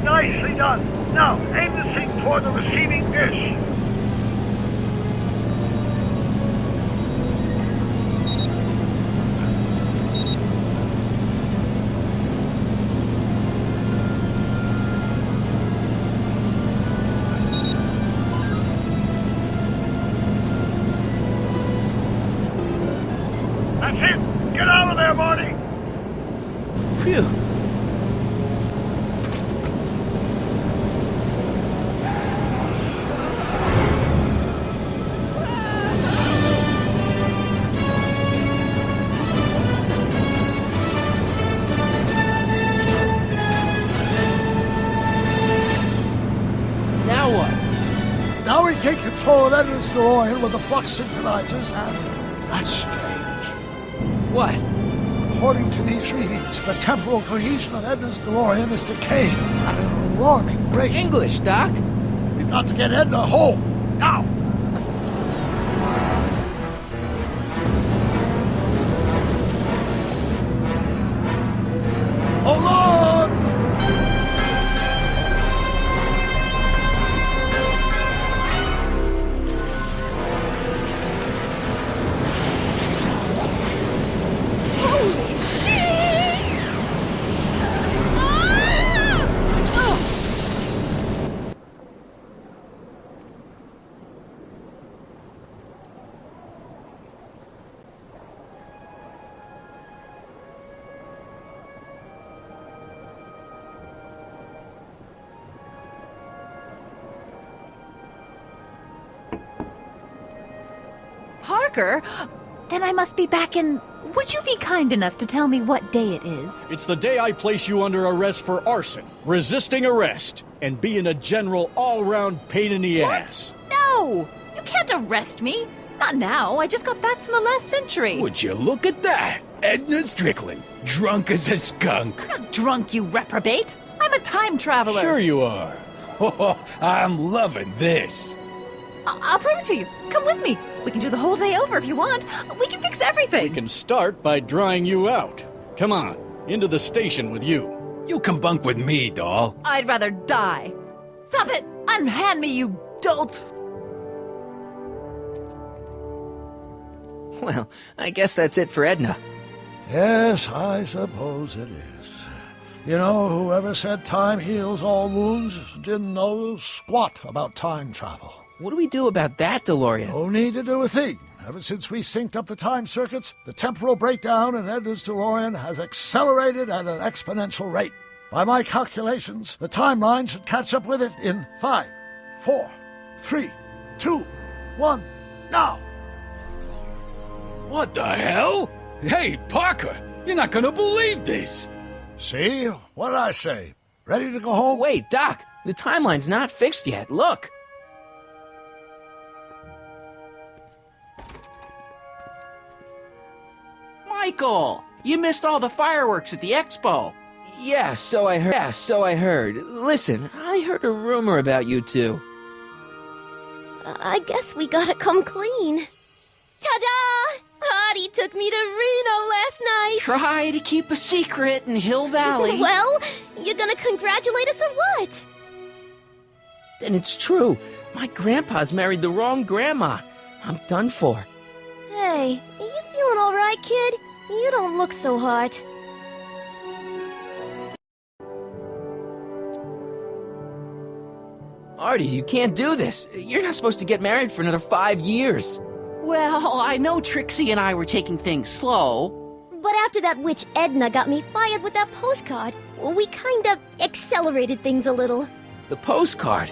Speaker 3: Nicely done. Now, aim the sync toward the receiving dish. That's it! Get out of there, Marty!
Speaker 1: Phew. Now what?
Speaker 3: Now we take control of Edward's DeLorean with the flux synchronizers, and that's strange.
Speaker 1: What?
Speaker 3: According to these readings, the temporal cohesion of Edna's DeLorean is decaying at an alarming rate.
Speaker 1: English, Doc.
Speaker 3: We've got to get Edna home, now! Hold on!
Speaker 7: Parker! Then I must be back in... Would you be kind enough to tell me what day it is?
Speaker 8: It's the day I place you under arrest for arson, resisting arrest, and being a general all-round pain in the ass.
Speaker 7: No! You can't arrest me. Not now. I just got back from the last century.
Speaker 12: Would you look at that? Edna Strickland, drunk as a skunk.
Speaker 7: I'm not drunk, you reprobate. I'm a time traveler.
Speaker 8: Sure you are.
Speaker 12: Oh, I'm loving this.
Speaker 7: I'll prove it to you. Come with me. We can do the whole day over if you want. We can fix everything.
Speaker 8: We can start by drying you out. Come on, into the station with you.
Speaker 12: You can bunk with me, doll.
Speaker 7: I'd rather die. Stop it! Unhand me, you dolt!
Speaker 1: Well, I guess that's it for Edna.
Speaker 3: Yes, I suppose it is. You know, whoever said time heals all wounds didn't know squat about time travel.
Speaker 1: What do we do about that, DeLorean?
Speaker 3: No need to do a thing. Ever since we synced up the time circuits, the temporal breakdown in Edna's DeLorean has accelerated at an exponential rate. By my calculations, the timeline should catch up with it in 5, 4, 3, 2, 1, now!
Speaker 12: What the hell? Hey, Parker, you're not gonna believe this.
Speaker 3: See? What did I say? Ready to go home?
Speaker 1: Wait, Doc, the timeline's not fixed yet. Look!
Speaker 5: Michael, you missed all the fireworks at the expo.
Speaker 1: Yeah, so I heard. Listen, I heard a rumor about you two.
Speaker 4: I guess we gotta come clean. Ta-da! Artie took me to Reno last night.
Speaker 5: Try to keep a secret in Hill Valley.
Speaker 4: Well, you gonna congratulate us or what?
Speaker 1: Then it's true. My grandpa's married the wrong grandma. I'm done for.
Speaker 4: Hey, are you feeling all right, kid? You don't look so hot.
Speaker 1: Artie, you can't do this. You're not supposed to get married for another 5 years.
Speaker 5: Well, I know Trixie and I were taking things slow.
Speaker 4: But after that witch Edna got me fired with that postcard, we kind of accelerated things a little.
Speaker 1: The postcard?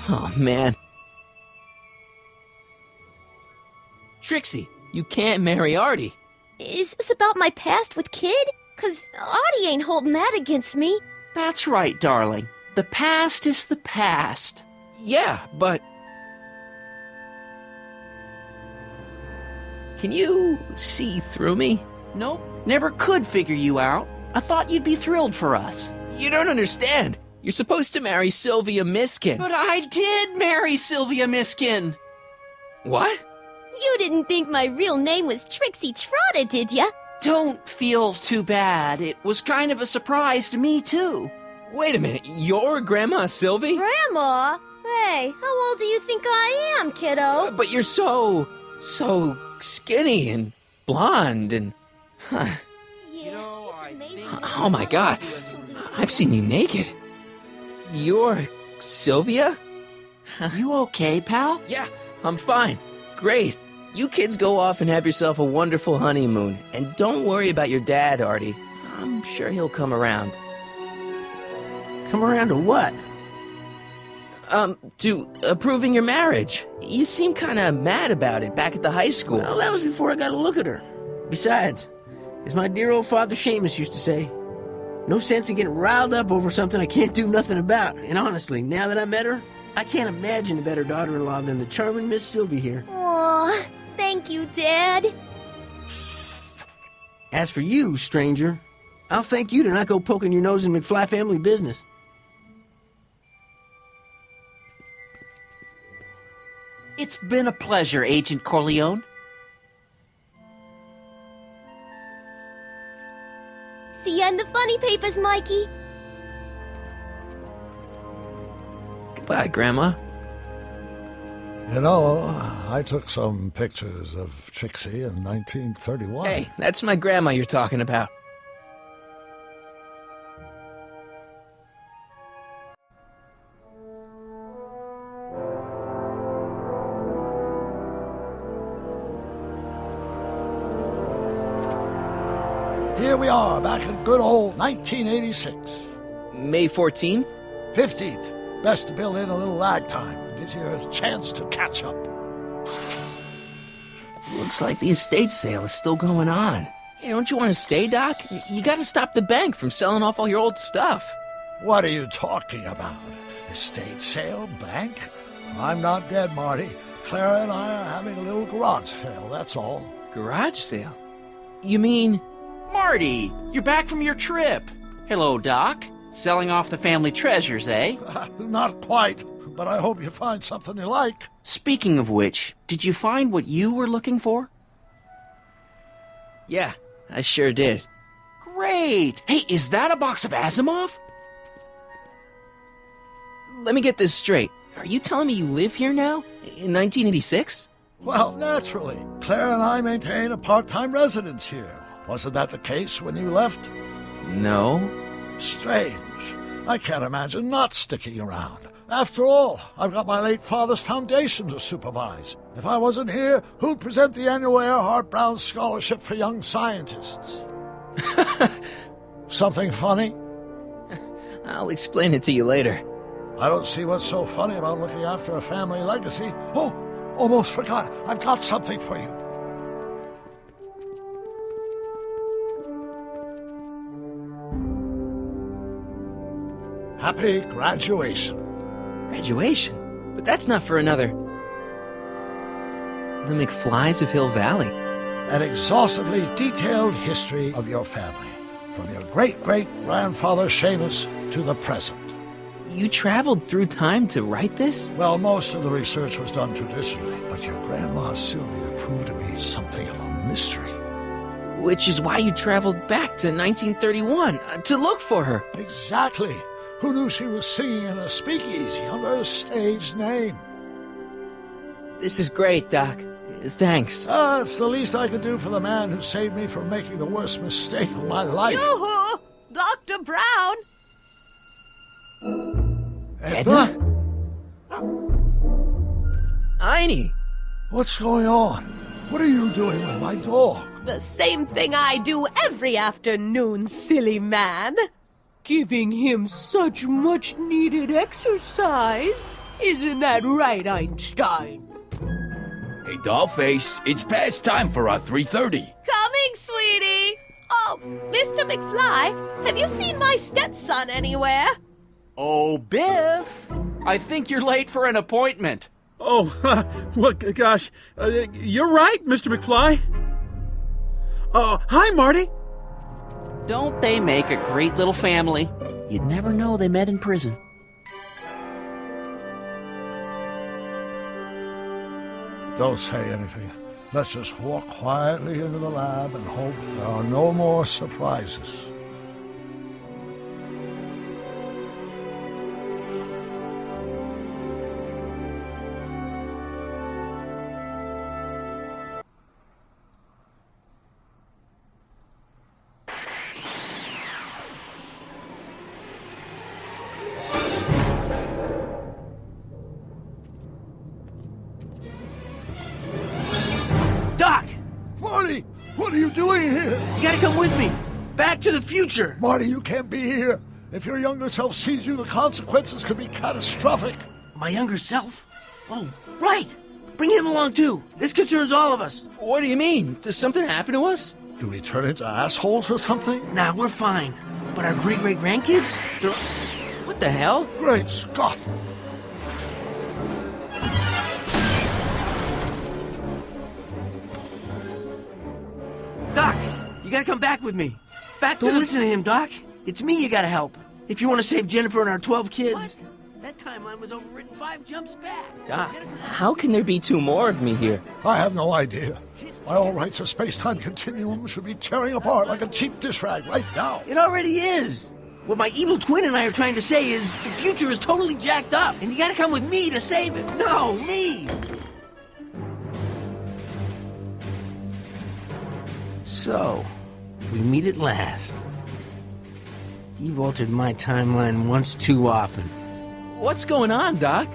Speaker 1: Oh, man. Trixie, you can't marry Artie.
Speaker 4: Is this about my past with Kid? 'Cause Artie ain't holding that against me.
Speaker 5: That's right, darling. The past is the past.
Speaker 1: Yeah, but... Can you see through me?
Speaker 5: Nope, never could figure you out. I thought you'd be thrilled for us.
Speaker 1: You don't understand. You're supposed to marry Sylvia Miskin.
Speaker 5: But I did marry Sylvia Miskin.
Speaker 1: What?
Speaker 4: You didn't think my real name was Trixie Trotter, did ya?
Speaker 5: Don't feel too bad. It was kind of a surprise to me, too.
Speaker 1: Wait a minute, you're Grandma Sylvie?
Speaker 4: Grandma? Hey, how old do you think I am, kiddo?
Speaker 1: But you're so skinny and blonde and...
Speaker 4: Yeah, it's amazing.
Speaker 1: Oh my God, I've seen you naked. You're Sylvia?
Speaker 5: You okay, pal?
Speaker 1: Yeah, I'm fine. Great. You kids go off and have yourself a wonderful honeymoon. And don't worry about your dad, Artie. I'm sure he'll come around.
Speaker 18: Come around to what?
Speaker 1: To approving your marriage. You seem kind of mad about it back at the high school.
Speaker 18: Well, that was before I got a look at her. Besides, as my dear old father Seamus used to say, no sense in getting riled up over something I can't do nothing about. And honestly, now that I met her, I can't imagine a better daughter-in-law than the charming Miss Sylvie here.
Speaker 4: Aw, thank you, Dad.
Speaker 18: As for you, stranger, I'll thank you to not go poking your nose in McFly family business.
Speaker 5: It's been a pleasure, Agent Corleone.
Speaker 4: See ya in the funny papers, Mikey.
Speaker 1: Goodbye, Grandma.
Speaker 3: You know, I took some pictures of Trixie in 1931.
Speaker 1: Hey, that's my grandma you're talking about.
Speaker 3: Here we are, back in good old 1986.
Speaker 1: May 14th?
Speaker 3: 15th. Best to build in a little lag time. Gives you a chance to catch up.
Speaker 1: Looks like the estate sale is still going on. Hey, don't you want to stay, Doc? You gotta stop the bank from selling off all your old stuff.
Speaker 3: What are you talking about? Estate sale? Bank? I'm not dead, Marty. Clara and I are having a little garage sale, that's all.
Speaker 1: Garage sale? You mean...
Speaker 5: Marty, you're back from your trip. Hello, Doc. Selling off the family treasures, eh?
Speaker 3: Not quite, but I hope you find something you like.
Speaker 5: Speaking of which, did you find what you were looking for?
Speaker 1: Yeah, I sure did.
Speaker 5: Great! Hey, is that a box of Asimov?
Speaker 1: Let me get this straight. Are you telling me you live here now? In 1986?
Speaker 3: Well, naturally. Claire and I maintain a part-time residence here. Wasn't that the case when you left?
Speaker 1: No.
Speaker 3: Strange. I can't imagine not sticking around. After all, I've got my late father's foundation to supervise. If I wasn't here, who'd present the annual Earhart Brown Scholarship for Young Scientists? Something funny?
Speaker 1: I'll explain it to you later.
Speaker 3: I don't see what's so funny about looking after a family legacy. Oh, almost forgot. I've got something for you. Happy graduation.
Speaker 1: Graduation? But that's not for another... The McFlys of Hill Valley.
Speaker 3: An exhaustively detailed history of your family, from your great-great-grandfather Seamus to the present.
Speaker 1: You traveled through time to write this?
Speaker 3: Well, most of the research was done traditionally, but your grandma Sylvia proved to be something of a mystery.
Speaker 1: Which is why you traveled back to 1931, to look for her.
Speaker 3: Exactly. Who knew she was singing in a speakeasy under a stage name?
Speaker 1: This is great, Doc. Thanks.
Speaker 3: It's the least I could do for the man who saved me from making the worst mistake of my life.
Speaker 16: Yoo-hoo! Dr. Brown!
Speaker 3: Edna?
Speaker 1: Einie!
Speaker 3: What's going on? What are you doing with my dog?
Speaker 16: The same thing I do every afternoon, silly man. Giving him such much-needed exercise. Isn't that right, Einstein?
Speaker 21: Hey, Dollface, it's past time for our 3:30.
Speaker 16: Coming, sweetie! Oh, Mr. McFly, have you seen my stepson anywhere?
Speaker 5: Oh, Biff! I think you're late for an appointment.
Speaker 22: Oh, well, gosh. You're right, Mr. McFly. Hi, Marty.
Speaker 5: Don't they make a great little family? You'd never know they met in prison.
Speaker 3: Don't say anything. Let's just walk quietly into the lab and hope there are no more surprises. Marty, what are you doing here?
Speaker 18: You gotta come with me. Back to the future.
Speaker 3: Marty, you can't be here. If your younger self sees you, the consequences could be catastrophic.
Speaker 18: My younger self? Oh, right. Bring him along, too. This concerns all of us.
Speaker 1: What do you mean? Does something happen to us?
Speaker 3: Do we turn into assholes or something?
Speaker 18: Nah, we're fine. But our great-great-grandkids? They're...
Speaker 1: What the hell?
Speaker 3: Great Scott!
Speaker 18: Doc, you gotta come back with me. Don't listen to him, Doc. It's me you gotta help. If you want to save Jennifer and our 12 kids. What? That timeline was overwritten 5 jumps back.
Speaker 1: Doc, how can there be 2 more of me here?
Speaker 3: I have no idea. By all rights, a space-time continuum should be tearing apart like a cheap dish rag right now.
Speaker 18: It already is. What my evil twin and I are trying to say is the future is totally jacked up, and you gotta come with me to save it. No, me! So, we meet at last. You've altered my timeline once too often.
Speaker 1: What's going on, Doc?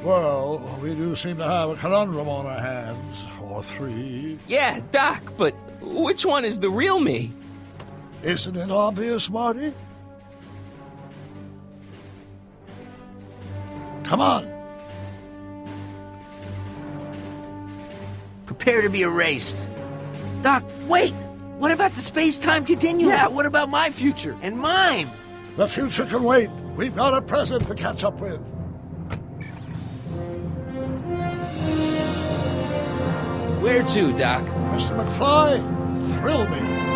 Speaker 3: Well, we do seem to have a conundrum on our hands. Or 3.
Speaker 1: Yeah, Doc, but which one is the real me?
Speaker 3: Isn't it obvious, Marty? Come on.
Speaker 18: prepare to be erased. Doc, wait! What about the space-time continuum? Yeah, what about my future? And mine?
Speaker 3: The future can wait. We've got a present to catch up with.
Speaker 1: Where to, Doc?
Speaker 3: Mr. McFly, thrill me.